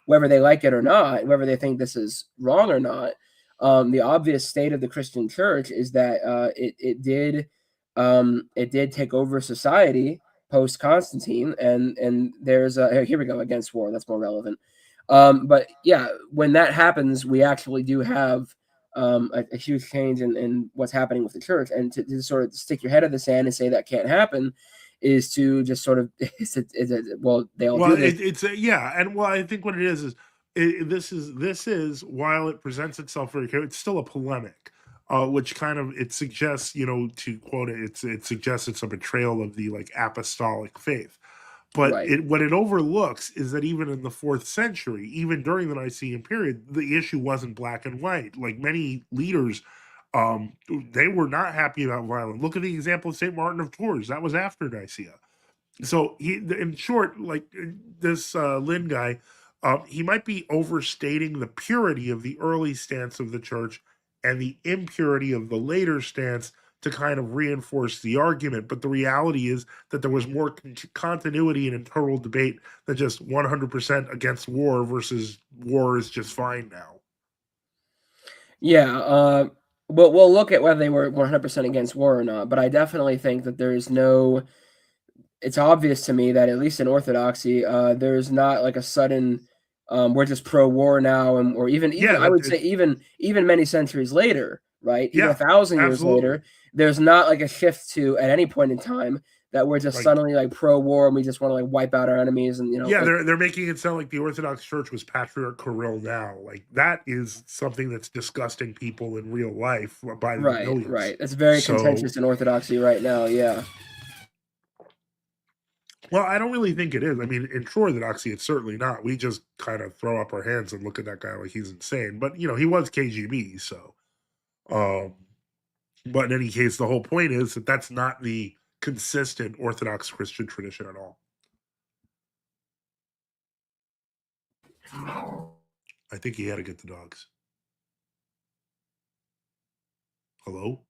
whether they like it or not, whether they think this is wrong or not, the obvious state of the Christian church is that it did take over society post Constantine, and there's here we go, against war. That's more relevant. But yeah, when that happens, we actually do have a huge change in what's happening with the church, and to sort of stick your head in the sand and say that can't happen is to just sort of well, they all Well, do this. yeah, and I think what it is this is, while it presents itself very clear, it's still a polemic, which kind of it suggests, to quote it, it suggests it's a betrayal of the like apostolic faith. But Right. what it overlooks is that even in the fourth century, even during the Nicene period, the issue wasn't black and white. Like many leaders, they were not happy about violence. Look at the example of Saint Martin of Tours. That was after Nicaea. So in short, like this Lynn guy, he might be overstating the purity of the early stance of the church and the impurity of the later stance to kind of reinforce the argument. But the reality is that there was more continuity and internal debate than just 100% against war versus war is just fine now. Yeah. We'll look at whether they were 100% against war or not, but I definitely think that there is no it's obvious to me that at least in Orthodoxy, there's not like a sudden we're just pro-war now, and or even Yeah, I would say even many centuries later, right? Even yeah, 1,000 years absolutely. later, there's not like a shift to at any point in time that we're just Like, suddenly like pro-war and we just want to like wipe out our enemies and yeah, like they're making it sound like the Orthodox Church was Patriarch Kirill now. Like that is something that's disgusting people in real life by the right, millions. right. It's very So, contentious in Orthodoxy right now. Yeah. well, I don't really think it is. I mean, in true Orthodoxy, it's certainly not. We just kind of throw up our hands and look at that guy like he's insane. But he was KGB, so. Um, but in any case, the whole point is that that's not the consistent Orthodox Christian tradition at all. I think he had to get the dogs. Hello?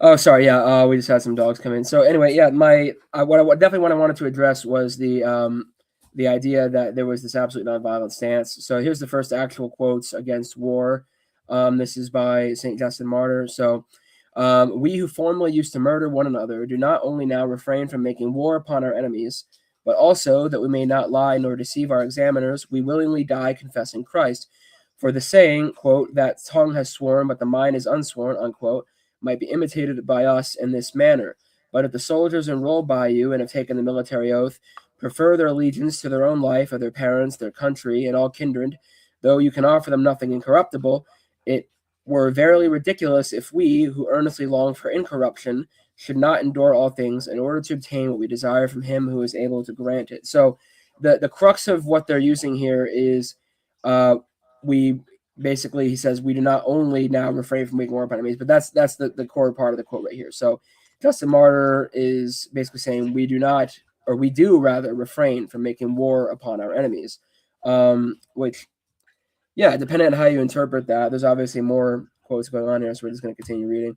Oh, sorry. Yeah, we just had some dogs come in. So anyway, yeah, definitely what I wanted to address was the idea that there was this absolute nonviolent stance. So here's the first actual quotes against war. This is by Saint Justin Martyr. So we who formerly used to murder one another do not only now refrain from making war upon our enemies, but also that we may not lie nor deceive our examiners, we willingly die confessing Christ. For the saying, quote, that tongue has sworn, but the mind is unsworn, unquote, might be imitated by us in this manner. But if the soldiers enrolled by you and have taken the military oath prefer their allegiance to their own life, of their parents, their country, and all kindred, though you can offer them nothing incorruptible, it were verily ridiculous if we, who earnestly long for incorruption, should not endure all things in order to obtain what we desire from him who is able to grant it. So the crux of what they're using here is we basically, he says, we do not only now refrain from making war upon enemies, but that's the core part of the quote right here. So Justin Martyr is basically saying we do not, or we do rather, refrain from making war upon our enemies, which, yeah, depending on how you interpret that, there's obviously more quotes going on here, so we're just going to continue reading.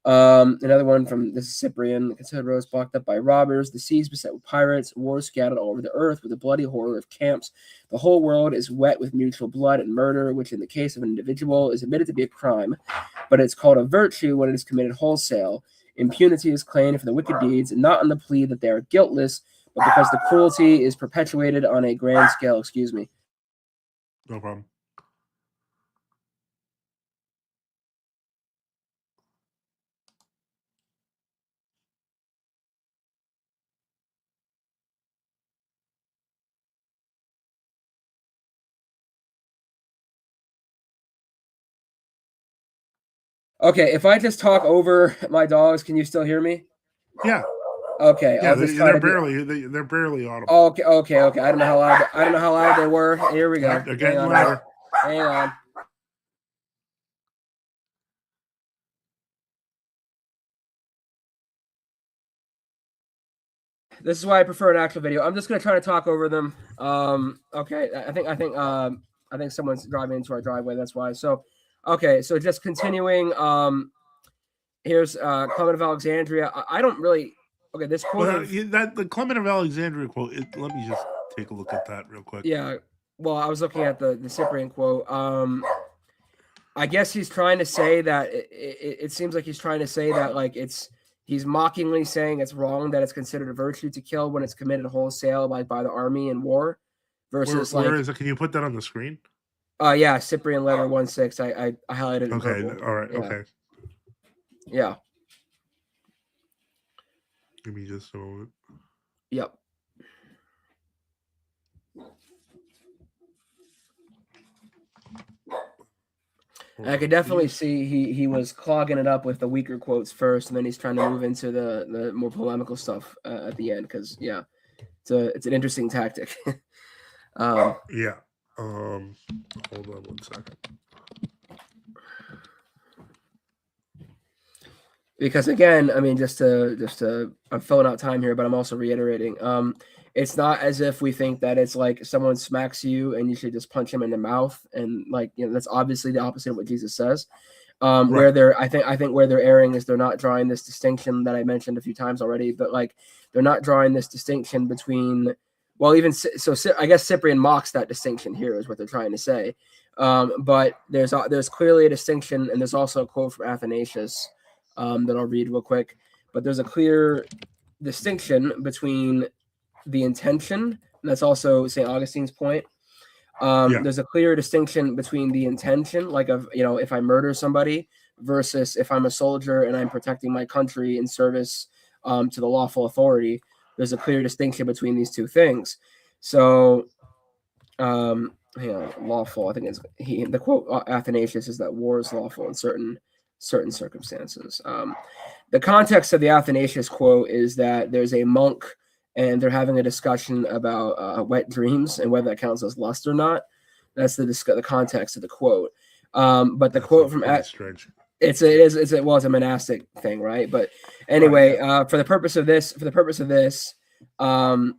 Another one from this is Cyprian. The considered roads blocked up by robbers, the seas beset with pirates, wars scattered all over the earth with the bloody horror of camps. The whole world is wet with mutual blood and murder, which in the case of an individual is admitted to be a crime, but it's called a virtue when it is committed wholesale. Impunity is claimed for the wicked deeds, not on the plea that they are guiltless, but because the cruelty is perpetuated on a grand scale. Excuse me. No problem. Okay, if I just talk over my dogs, can you still hear me? Yeah. Okay, Yeah, I'll just try they're to be. they're barely audible. Okay. I don't know how loud. I don't know how loud they were. Here we go. Yep, they're getting louder. Hang on. This is why I prefer an actual video. I'm just gonna try to talk over them. Okay. I think someone's driving into our driveway. That's why. So, okay. So just continuing. Here's Clement of Alexandria. I don't really. Okay, this quote. Well, that the Clement of Alexandria quote. Let me just take a look at that real quick. Yeah. Well, I was looking at the Cyprian quote. I guess he's trying to say that it seems like he's trying to say that like he's mockingly saying it's wrong that it's considered a virtue to kill when it's committed wholesale, like by the army in war, versus where is it? Can you put that on the screen? Yeah, Cyprian letter 1:6. I highlighted it. Okay, purple. all right, Yeah. okay. Yeah. Give me just a moment. Yep. I could definitely see he was clogging it up with the weaker quotes first, and then he's trying to move into the more polemical stuff at the end. Because yeah, it's an interesting tactic. Yeah. Hold on 1 second. Because again, I mean, just to I'm filling out time here, but I'm also reiterating. It's not as if we think that it's like someone smacks you and you should just punch him in the mouth, and like that's obviously the opposite of what Jesus says. Right. Where I think where they're erring is they're not drawing this distinction that I mentioned a few times already, but like they're not drawing this distinction between. Well, even so, I guess Cyprian mocks that distinction here, is what they're trying to say. But there's clearly a distinction, and there's also a quote from Athanasius that I'll read real quick. But there's a clear distinction between the intention, and that's also St. Augustine's point. There's a clear distinction between the intention, like if I murder somebody, versus if I'm a soldier and I'm protecting my country in service to the lawful authority. There's a clear distinction between these two things. So, lawful. I think it's the quote Athanasius is that war is lawful in certain circumstances. The context of the Athanasius quote is that there's a monk and they're having a discussion about wet dreams and whether that counts as lust or not. That's the context of the quote. But the quote from it's a monastic thing, right? But anyway, right. For the purpose of this,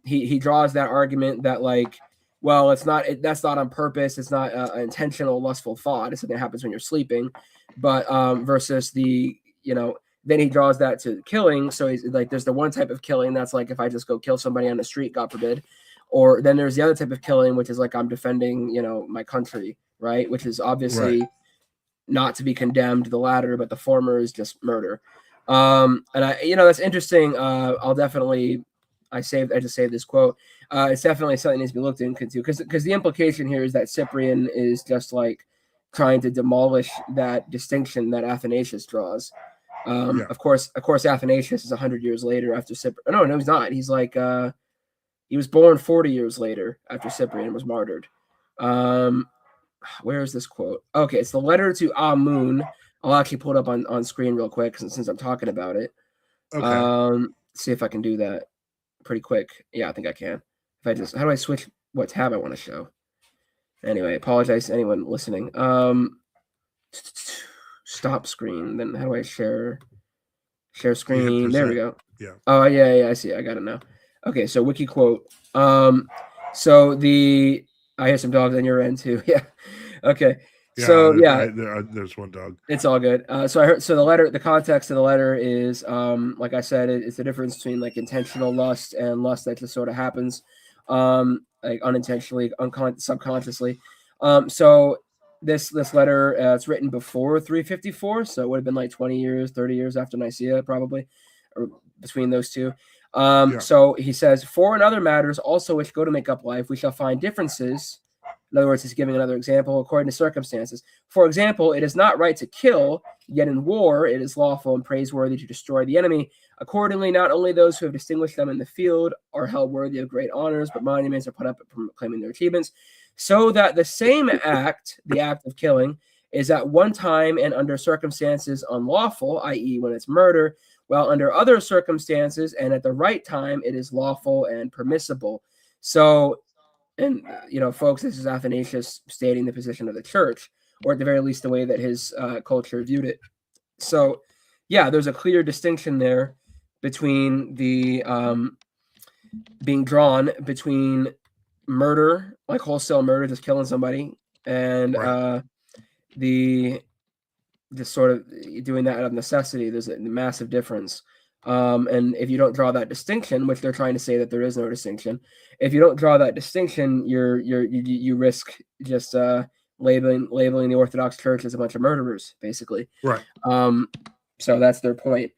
he draws that argument that that's not on purpose. It's not an intentional lustful thought. It's something that happens when you're sleeping, but versus then he draws that to killing. So he's like, there's the one type of killing that's like if I just go kill somebody on the street, God forbid, or then there's the other type of killing, which is like I'm defending, my country, right? Which is obviously not to be condemned, the latter, but the former is just murder. And that's interesting. I just saved this quote. It's definitely something that needs to be looked into because the implication here is that Cyprian is just like trying to demolish that distinction that Athanasius draws. Of course, Athanasius is 100 years later after Cyprian. No, he's not. He's like, he was born 40 years later after Cyprian was martyred. Where is this quote? Okay, it's the letter to Amun. I'll actually pull it up on screen real quick since I'm talking about it. Okay. See if I can do that pretty quick. Yeah, I think I can. How do I switch what tab I want to show? Anyway, apologize to anyone listening. Stop screen. Then how do I share screen? There we go. Yeah. Oh yeah, I see. I got it now. Okay, so wiki quote. I hear some dogs on your end too. Yeah. Okay. Yeah, there's one dog. It's all good. The context of the letter is, like I said, it's the difference between like intentional lust and lust that just sort of happens, like unintentionally, subconsciously. So this letter, it's written before 354, so it would have been like 20 years, 30 years after Nicaea, probably, or between those two. So he says, for in other matters also which go to make up life, we shall find differences. In other words, he's giving another example according to circumstances. For example, it is not right to kill, yet in war it is lawful and praiseworthy to destroy the enemy. Accordingly, not only those who have distinguished them in the field are held worthy of great honors, but monuments are put up proclaiming their achievements. So that the same act, the act of killing, is at one time and under circumstances unlawful, i.e. when it's murder, while under other circumstances and at the right time it is lawful and permissible. So, and folks, this is Athanasius stating the position of the church, or at the very least the way that his culture viewed it. So there's a clear distinction there between the being drawn between murder, like wholesale murder, just killing somebody, and the just sort of doing that out of necessity. There's a massive difference. And if you don't draw that distinction, which they're trying to say that there is no distinction, if you don't draw that distinction, you risk just labeling the Orthodox Church as a bunch of murderers, basically. Right. So that's their point.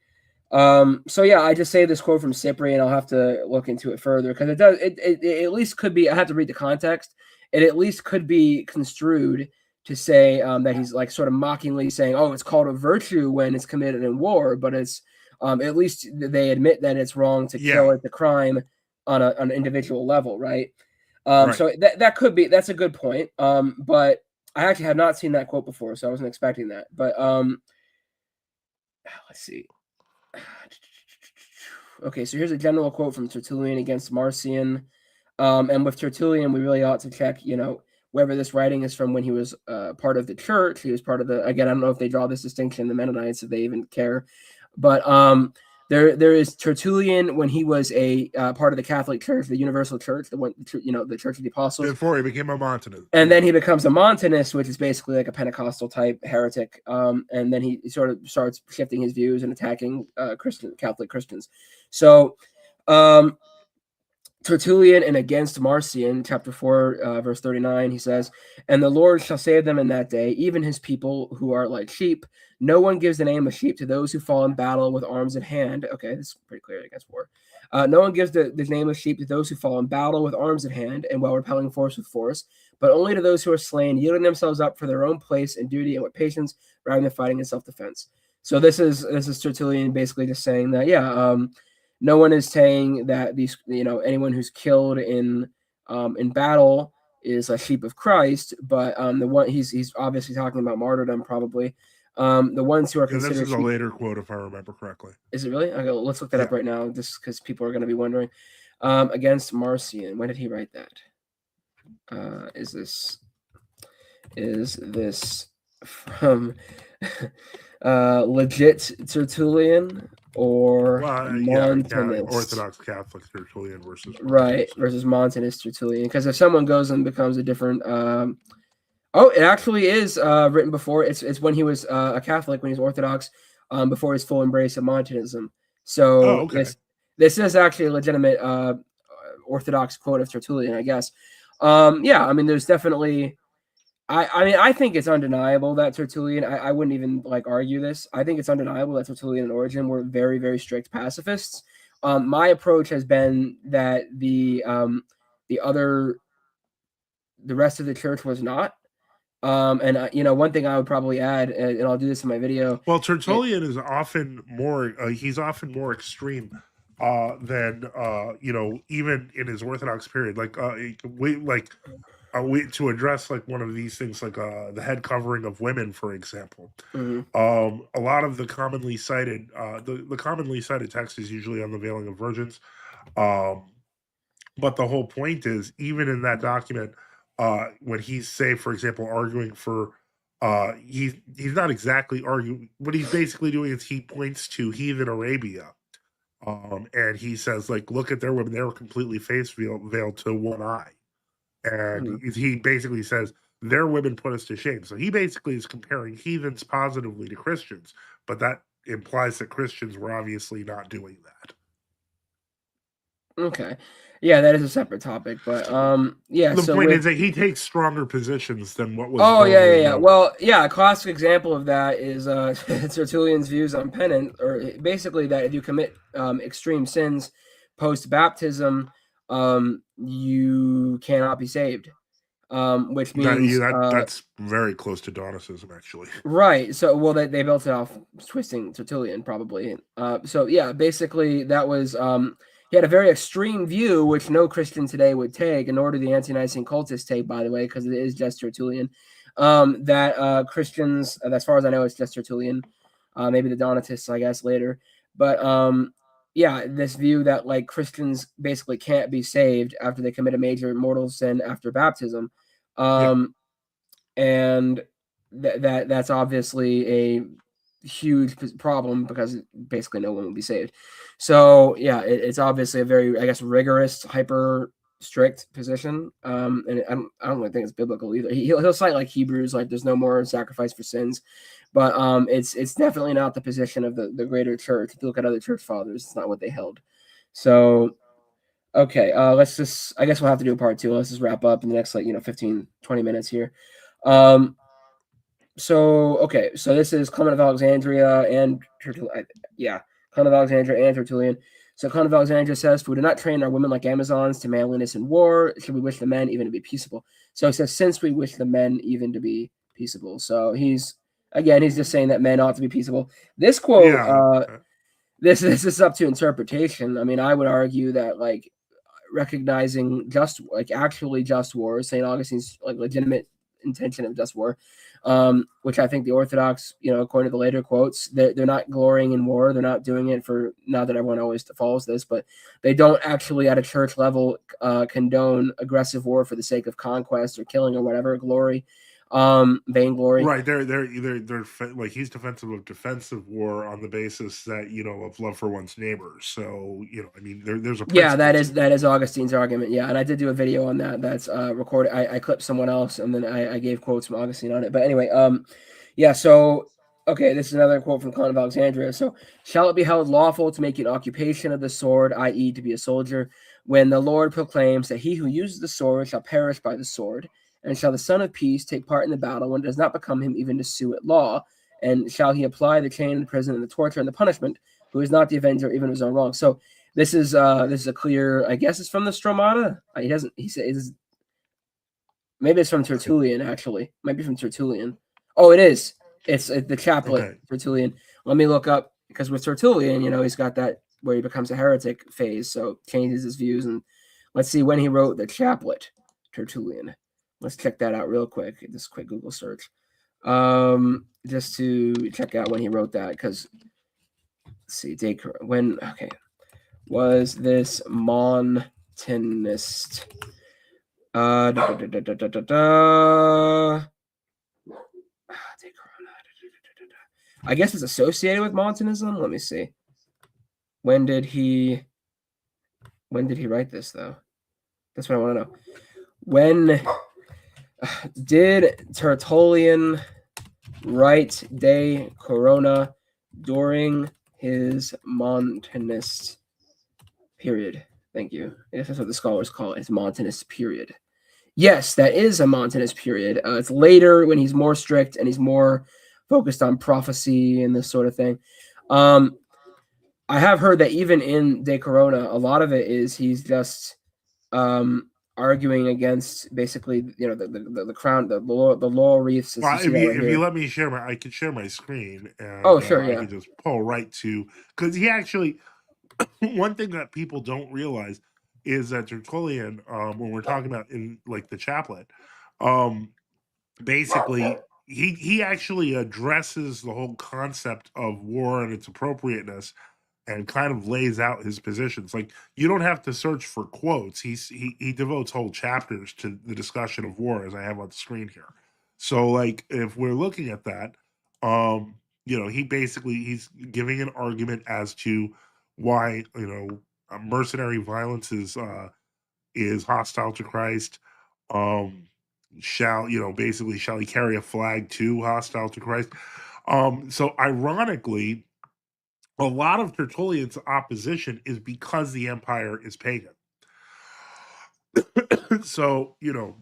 I just say this quote from Cyprian. I'll have to look into it further because it at least could be. I have to read the context. It at least could be construed to say that he's like sort of mockingly saying, "Oh, it's called a virtue when it's committed in war," but it's at least they admit that it's wrong to kill at the crime on an individual level, right? So that could be. That's a good point. But I actually have not seen that quote before, so I wasn't expecting that. But let's see. Okay, so here's a general quote from Tertullian against Marcion. And with Tertullian, we really ought to check, whether this writing is from when he was part of the church. He was part of again, I don't know if they draw this distinction, the Mennonites, if they even care. But there is Tertullian when he was a part of the Catholic Church, the Universal Church, the Church of the Apostles. Before he became a Montanist. And then he becomes a Montanist, which is basically like a Pentecostal type heretic. And then he sort of starts shifting his views and attacking Catholic Christians. So Tertullian and against Marcion, chapter 4, verse 39, he says, "And the Lord shall save them in that day, even his people who are like sheep. No one gives the name of sheep to those who fall in battle with arms in hand." Okay, this is pretty clear against war. No one gives the name of sheep to those who fall in battle with arms in hand and while repelling force with force, but only to those who are slain, yielding themselves up for their own place and duty and with patience rather than fighting in self-defense. So this is Tertullian basically just saying that, no one is saying that these, anyone who's killed in battle is a sheep of Christ, but the one he's obviously talking about martyrdom probably. The ones who are Yeah, this considered is a sheep, later quote if I remember correctly. is it really? Okay, let's look that Yeah. up right now, just because people are going to be wondering. Against Marcion, when did he write that? Is this from legit Tertullian or Montanist? Orthodox Catholic Tertullian versus Right, versus Montanist Tertullian. Because if someone goes and becomes a different, oh, it actually is written before. It's when he was a Catholic, when he was Orthodox, before his full embrace of Montanism. So okay. this is actually a legitimate Orthodox quote of Tertullian, I guess. Yeah, I mean, there's definitely. I think it's undeniable that Tertullian. I wouldn't even argue this. I think it's undeniable that Tertullian and Origen were very, very strict pacifists. My approach has been that the rest of the church was not. And one thing I would probably add, and I'll do this in my video. Well, Tertullian is often more. He's often more extreme than even in his Orthodox period. To address one of these things, the head covering of women, for example. A lot of the commonly cited the commonly cited text is usually on the veiling of virgins. But the whole point is, even in that document, when he's, say, for example, arguing for he's not exactly arguing. What he's basically doing is he points to heathen Arabia, and he says, look at their women; they were completely face veiled to one eye. And he basically says their women put us to shame. So he basically is comparing heathens positively to Christians, but that implies that Christians were obviously not doing that. Okay. Yeah, that is a separate topic, but yeah. The point is that he takes stronger positions than what was. Oh yeah. Known. Well, yeah, a classic example of that is Tertullian's views on penance, or basically that if you commit extreme sins post baptism, you cannot be saved. Which means that's very close to Donicism, actually. Right. So, well, they built it off twisting Tertullian, probably. So yeah, basically that was. He had a very extreme view, which no Christian today would take, and nor do the ante-Nicene cultists take, by the way, because it is just Tertullian. That Christians, as far as I know, it's just Tertullian. Maybe the Donatists, I guess, later. But yeah, this view that Christians basically can't be saved after they commit a major mortal sin after baptism, and that's obviously a huge problem because basically no one will be saved. So yeah, it's obviously a very, I guess, rigorous, hyper strict position. And I don't really think it's biblical either. He'll cite Hebrews, there's no more sacrifice for sins, but it's definitely not the position of the greater church. If you look at other church fathers, it's not what they held. So okay, I guess we'll have to do a part 2. Let's just wrap up in the next 15, 20 minutes here. So this is Clement of Alexandria and Tertullian. Clement of Alexandria and Tertullian. So Clement of Alexandria says, "For we do not train our women like Amazons to manliness in war, should we wish the men even to be peaceable." So he says, since we wish the men even to be peaceable. So he's just saying that men ought to be peaceable. This quote, this is up to interpretation. I mean, I would argue that recognizing actually just war, St. Augustine's legitimate intention of just war, which I think the Orthodox, according to the later quotes, they're not glorying in war. They're not doing it for, not that everyone always follows this, but they don't actually at a church level condone aggressive war for the sake of conquest or killing or whatever, glory, vainglory. Right. They're he's defensive of defensive war on the basis that, of love for one's neighbors. So, I mean, there's a that is Augustine's argument. Yeah. And I did do a video on that. That's recorded. I clipped someone else and then I gave quotes from Augustine on it. But anyway, yeah. So Okay, this is another quote from Clement of Alexandria. So, shall it be held lawful to make an occupation of the sword, i.e., to be a soldier, when the Lord proclaims that he who uses the sword shall perish by the sword? And shall the Son of Peace take part in the battle when it does not become him even to sue at law? And shall he apply the chain, the prison, and the torture and the punishment, who is not the avenger even of his own wrong? So this is a clear. I guess it's from the Stromata. He doesn't. He says maybe it's from Tertullian. Actually, might be from Tertullian. Oh, it is. It's the chaplet Okay. Tertullian. Let me look up because with Tertullian, he's got that where he becomes a heretic phase, so changes his views. And let's see when he wrote the chaplet Tertullian. Let's check that out real quick. Just a quick Google search, just to check out when he wrote that. Because let's see, when okay, was this Montanist? Da, da, da, da, da, da, da, da. I guess it's associated with Montanism. Let me see. When did he write this though? That's what I want to know. When did Tertullian write De Corona during his Montanist period? Thank you. I guess that's what the scholars call it. His Montanist period. Yes, that is a Montanist period. It's later when he's more strict and he's more focused on prophecy and this sort of thing. I have heard that even in De Corona, a lot of it is he's just arguing against basically, the crown, the laurel wreaths. As you Well, see that right if you here. let me share I could share my screen, Oh, and sure, I yeah. could just pull right to, because he actually, one thing that people don't realize is that Tertullian, when we're talking about in like the chaplet, um, basically he actually addresses the whole concept of war and its appropriateness, and kind of lays out his positions. Like, you don't have to search for quotes. He devotes whole chapters to the discussion of war, as I have on the screen here. So, like, if we're looking at that, he basically he's giving an argument as to why mercenary violence is hostile to Christ. Shall basically shall he carry a flag too hostile to Christ? So ironically, a lot of Tertullian's opposition is because the empire is pagan. So, if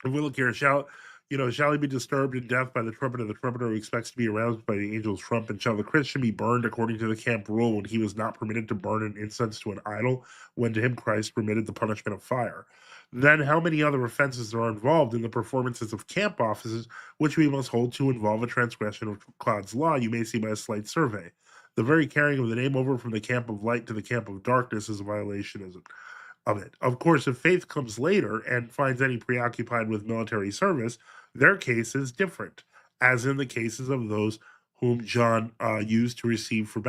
we look here, shall he be disturbed in death by the trumpet of the trumpeter who expects to be aroused by the angel's trump? And shall the Christian be burned according to the camp rule when he was not permitted to burn an incense to an idol, when to him Christ permitted the punishment of fire? Then how many other offenses are involved in the performances of camp offices, which we must hold to involve a transgression of God's law, you may see by a slight survey. The very carrying of the name over from the camp of light to the camp of darkness is a violation of it. Of course, if faith comes later and finds any preoccupied with military service, their case is different, as in the cases of those whom John used to receive for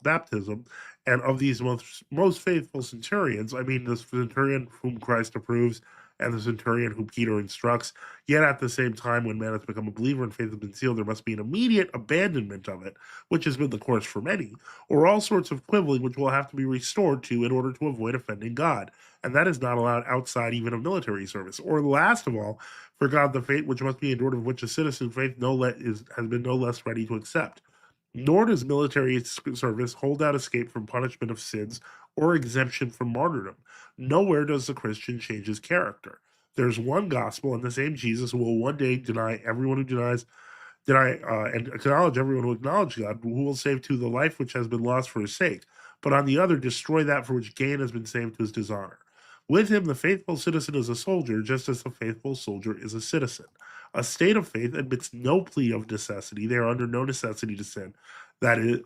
baptism. And of these most faithful centurions, I mean, the centurion whom Christ approves and the centurion whom Peter instructs, yet at the same time, when man has become a believer and faith has been sealed, there must be an immediate abandonment of it, which has been the course for many, or all sorts of quibbling, which will have to be restored to in order to avoid offending God, and that is not allowed outside even of military service. Or last of all, for God the fate which must be endured, of which a citizen faith has been no less ready to accept. Nor does military service hold out escape from punishment of sins or exemption from martyrdom. Nowhere does the Christian change his character. There's one gospel, and the same Jesus will one day deny everyone who and acknowledge everyone who acknowledges God, who will save to the life which has been lost for his sake, but on the other destroy that for which gain has been saved to his dishonor. With him, the faithful citizen is a soldier, just as the faithful soldier is a citizen. A state of faith admits no plea of necessity. They are under no necessity to sin. That is,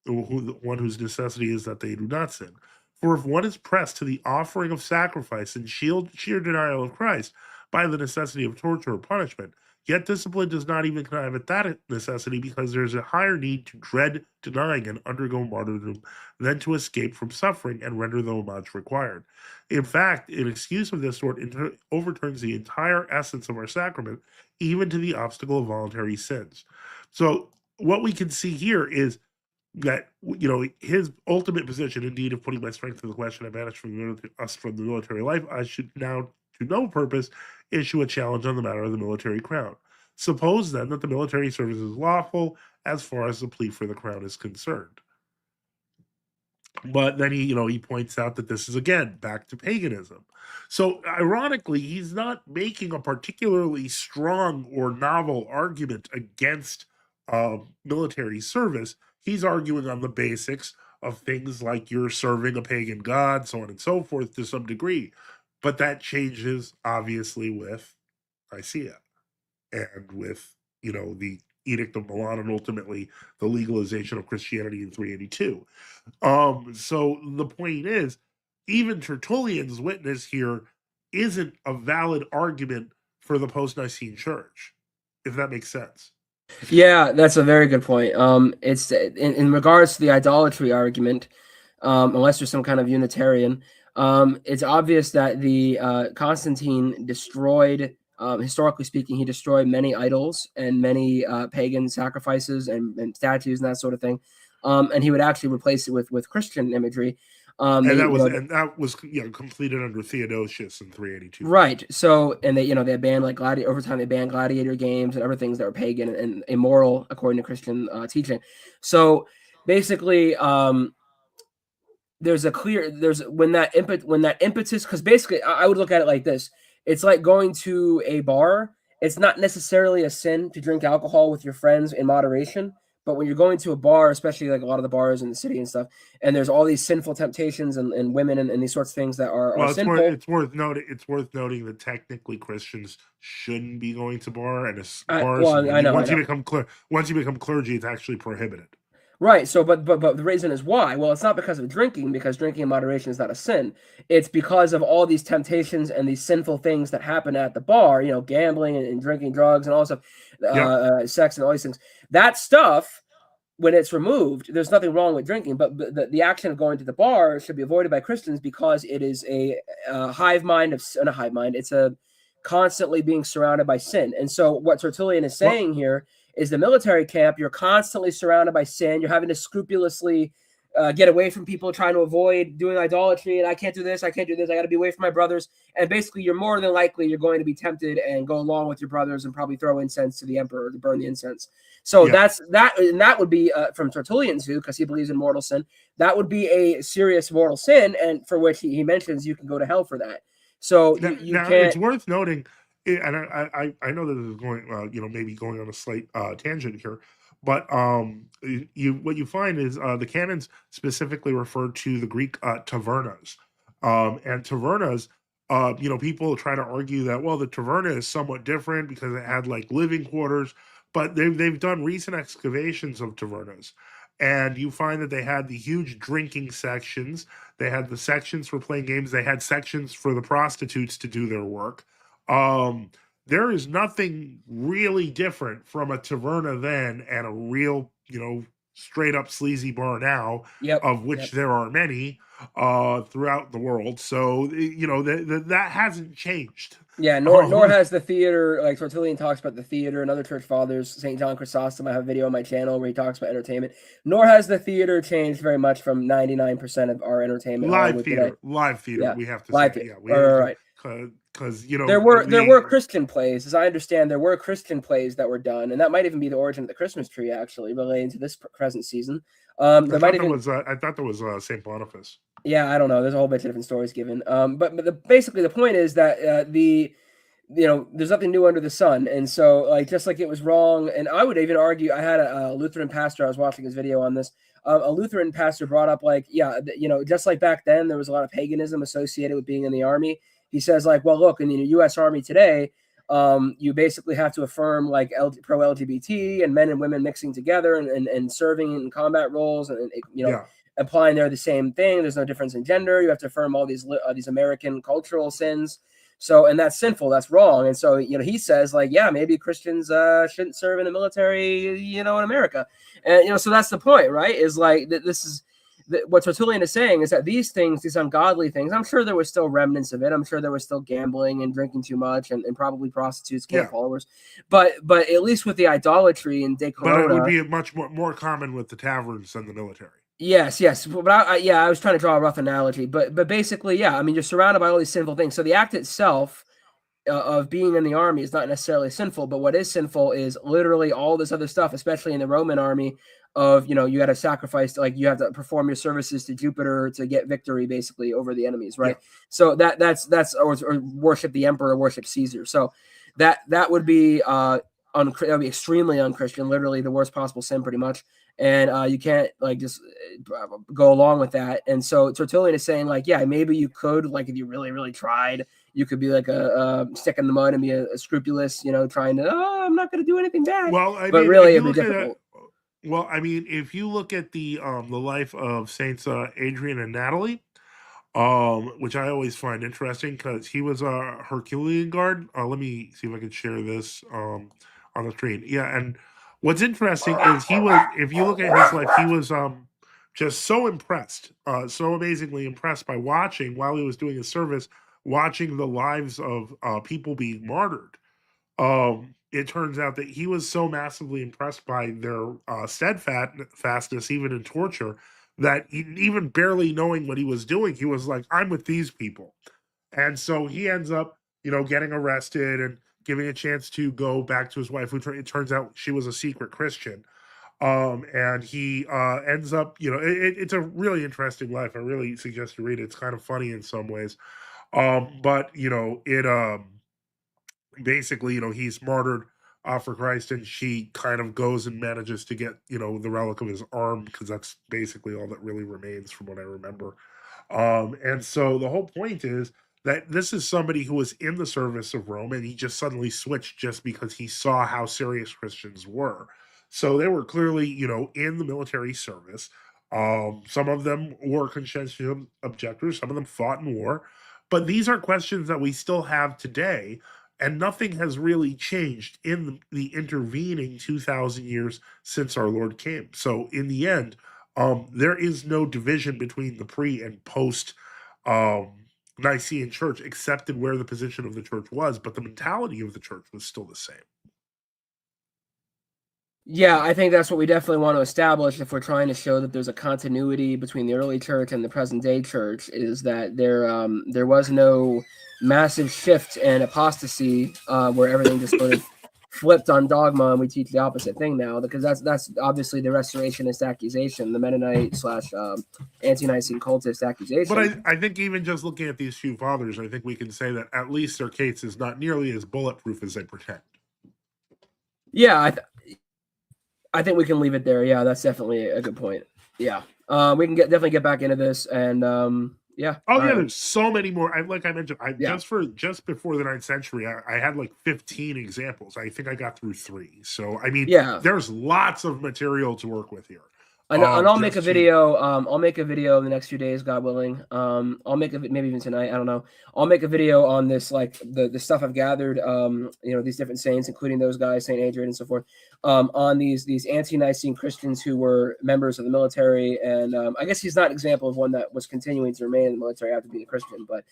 one whose necessity is that they do not sin. For if one is pressed to the offering of sacrifice and sheer denial of Christ by the necessity of torture or punishment, yet discipline does not even connive at that necessity, because there's a higher need to dread denying and undergo martyrdom than to escape from suffering and render the homage required. In fact, an excuse of this sort overturns the entire essence of our sacrament, even to the obstacle of voluntary sins. So, what we can see here is that his ultimate position, indeed, of putting my strength to the question, I banished us from the military life, I should now, to no purpose, issue a challenge on the matter of the military crown. Suppose then that the military service is lawful as far as the plea for the crown is concerned. But then he points out that this is again back to paganism. So ironically, he's not making a particularly strong or novel argument against military service. He's arguing on the basics of things like you're serving a pagan god, so on and so forth, to some degree. But that changes obviously with Nicaea and with the Edict of Milan, and ultimately the legalization of Christianity in 382. So the point is, even Tertullian's witness here isn't a valid argument for the post-Nicene church, if that makes sense. Yeah, that's a very good point. It's in regards to the idolatry argument, unless you're some kind of Unitarian, it's obvious that the Constantine destroyed, historically speaking, he destroyed many idols and many pagan sacrifices and statues and that sort of thing. And he would actually replace it with Christian imagery. And that was completed under Theodosius in 382. Right. So, and they banned like over time they banned gladiator games and other things that were pagan and immoral according to Christian teaching. So basically, there's when that impetus, because basically I would look at it like this: it's like going to a bar. It's not necessarily a sin to drink alcohol with your friends in moderation. But when you're going to a bar, especially like a lot of the bars in the city and stuff, and there's all these sinful temptations and women and these sorts of things that are sinful. It's worth noting that technically Christians shouldn't be going to bars. Once you become clergy, it's actually prohibited. Right. So, but the reason is why? Well, it's not because of drinking, because drinking in moderation is not a sin. It's because of all these temptations and these sinful things that happen at the bar. Gambling and drinking drugs and all stuff, sex and all these things. That stuff, when it's removed, there's nothing wrong with drinking. But the action of going to the bar should be avoided by Christians because it is a hive mind not a hive mind. It's a constantly being surrounded by sin. And so, what Tertullian is saying here is the military camp, you're constantly surrounded by sin. You're having to scrupulously get away from people, trying to avoid doing idolatry. And I can't do this. I can't do this. I got to be away from my brothers. And basically, you're more than likely you're going to be tempted and go along with your brothers and probably throw incense to the emperor to burn the incense. So that's that. And that would be from Tertullian's view, because he believes in mortal sin. That would be a serious mortal sin, and for which he mentions you can go to hell for that. So you can't. It's worth noting. And I know that this is going, maybe going on a slight tangent here, but what you find is the canons specifically refer to the Greek tavernas, and tavernas. People try to argue that the taverna is somewhat different because it had like living quarters, but they've done recent excavations of tavernas, and you find that they had the huge drinking sections. They had the sections for playing games. They had sections for the prostitutes to do their work. There is nothing really different from a taverna then and a real, straight up sleazy bar now, of which there are many throughout the world. So, that hasn't changed. Yeah, nor has the theater, like Tertullian talks about the theater and other church fathers. St. John Chrysostom, I have a video on my channel where he talks about entertainment. Nor has the theater changed very much from 99% of our entertainment. Live theater, yeah. we have to live say. theater. Yeah, right. Because there were Christian plays, as I understand. There were Christian plays that were done, and that might even be the origin of the Christmas tree, actually, relating to this present season. I thought there was Saint Boniface. Yeah, I don't know. There's a whole bunch of different stories given. But basically the point is that there's nothing new under the sun, and so just like it was wrong, and I would even argue. I had a Lutheran pastor. I was watching his video on this. A Lutheran pastor brought up just like back then there was a lot of paganism associated with being in the army. He says well, look, in the U.S. Army today, you basically have to affirm pro-LGBT and men and women mixing together and serving in combat roles and applying there the same thing. There's no difference in gender. You have to affirm all these American cultural sins. So, and that's sinful. That's wrong. And so, he says maybe Christians shouldn't serve in the military, in America. And, so that's the point, right? Is this is what Tertullian is saying is that these things, these ungodly things, I'm sure there was still remnants of it. I'm sure there was still gambling and drinking too much and probably prostitutes, camp followers. But at least with the idolatry and decorona. But it would be much more common with the taverns than the military. Yes. But I was trying to draw a rough analogy. But basically, you're surrounded by all these sinful things. So the act itself of being in the army is not necessarily sinful, but what is sinful is literally all this other stuff, especially in the Roman army. Of you got to sacrifice, like you have to perform your services to Jupiter to get victory, basically over the enemies, Yeah. right? So that's or worship the emperor, worship Caesar. So that would be that would be extremely unchristian, literally the worst possible sin, pretty much. And you can't like just go along with that. And so Tertullian is saying like, yeah, maybe you could, like if you really really tried, you could be like a stick in the mud and be a scrupulous, trying to, oh, I'm not going to do anything bad. Well, I But mean, really, if you it'd be look at it, difficult. well, I mean, if you look at the life of Saints Adrian and Natalie, which I always find interesting because he was a Herculean guard. Let me see if I can share this on the screen. Yeah, and what's interesting is he was, if you look at his life, he was just so impressed, so amazingly impressed by watching while he was doing his service, watching the lives of people being martyred. It turns out that he was so massively impressed by their steadfastness, even in torture, that even barely knowing what he was doing, he was like, "I'm with these people," and so he ends up, getting arrested and giving a chance to go back to his wife, who it turns out she was a secret Christian. And he ends up, it's a really interesting life. I really suggest you read it. It's kind of funny in some ways, but it basically, he's martyred for Christ, and she kind of goes and manages to get, the relic of his arm, because that's basically all that really remains from what I remember. And so the whole point is that this is somebody who was in the service of Rome, and he just suddenly switched just because he saw how serious Christians were. So they were clearly, in the military service. Some of them were conscientious objectors, some of them fought in war. But these are questions that we still have today, and nothing has really changed in the intervening 2,000 years since our Lord came. So in the end, there is no division between the pre and post um, Nicene church, except in where the position of the church was, but the mentality of the church was still the same. Yeah, I think that's what we definitely want to establish if we're trying to show that there's a continuity between the early church and the present day church, is that there was no massive shift and apostasy where everything just sort of flipped on dogma and we teach the opposite thing now, because that's obviously the restorationist accusation, the Mennonite slash anti-Nicene cultist But accusation. I think even just looking at these few fathers, I think we can say that at least their case is not nearly as bulletproof as they pretend. Yeah, I think we can leave it there. Yeah, that's definitely a good point. Yeah, we can definitely get back into this, and yeah. Oh All yeah, right. there's so many more. Like I mentioned, Yeah. just before the ninth century, I had like 15 examples. I think I got through 3. So I mean, Yeah. there's lots of material to work with here. And I'll make a Just to video. I'll make a video in the next few days, God willing. I'll make a maybe even tonight. I don't know. I'll make a video on this, like the stuff I've gathered. These different saints, including those guys, Saint Adrian and so forth. On these anti-Nicene Christians who were members of the military, and I guess he's not an example of one that was continuing to remain in the military after being a Christian, but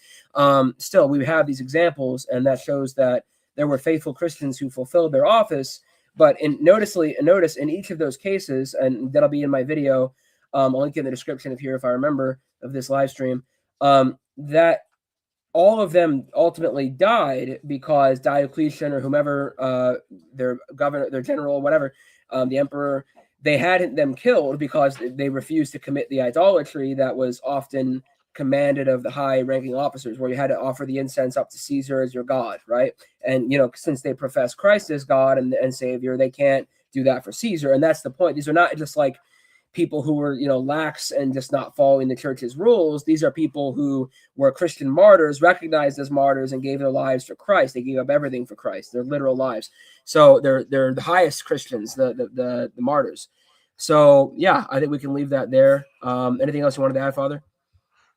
still, we have these examples, and that shows that there were faithful Christians who fulfilled their office. But notice in each of those cases, and that'll be in my video. I'll link it in the description if I remember, of this live stream. That all of them ultimately died because Diocletian or whomever, their governor, their general, whatever, the emperor, they had them killed because they refused to commit the idolatry that was often commanded of the high-ranking officers, where you had to offer the incense up to Caesar as your god, right? And since they profess Christ as God and Savior, they can't do that for Caesar, and that's the point. These are not just like people who were lax and just not following the church's rules. These are people who were Christian martyrs, recognized as martyrs, and gave their lives for Christ. They gave up everything for Christ, their literal lives. So they're the highest Christians, the martyrs. So yeah, I think we can leave that there. Anything else you wanted to add, Father?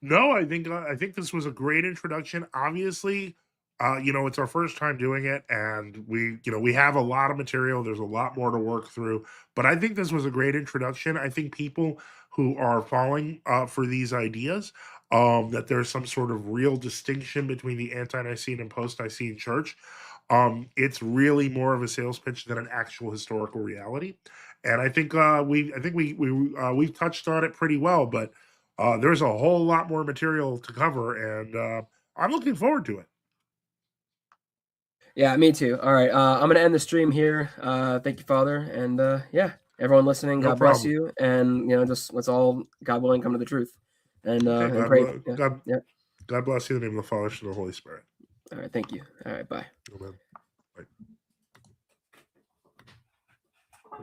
No, I think this was a great introduction. Obviously, it's our first time doing it, and we have a lot of material. There's a lot more to work through, but I think this was a great introduction. I think people who are falling for these ideas, that there's some sort of real distinction between the anti-Nicene and post-Nicene church. It's really more of a sales pitch than an actual historical reality, and we've touched on it pretty well, but there's a whole lot more material to cover, and I'm looking forward to it. Yeah, me too. All right. I'm going to end the stream here. Thank you, Father. And yeah, everyone listening, No God bless problem. you. And, just let's all, God willing, come to the truth Okay, and pray. Yeah. God Yeah. God bless you in the name of the Father, and of the Holy Spirit. All right. Thank you. All right. Bye. Amen.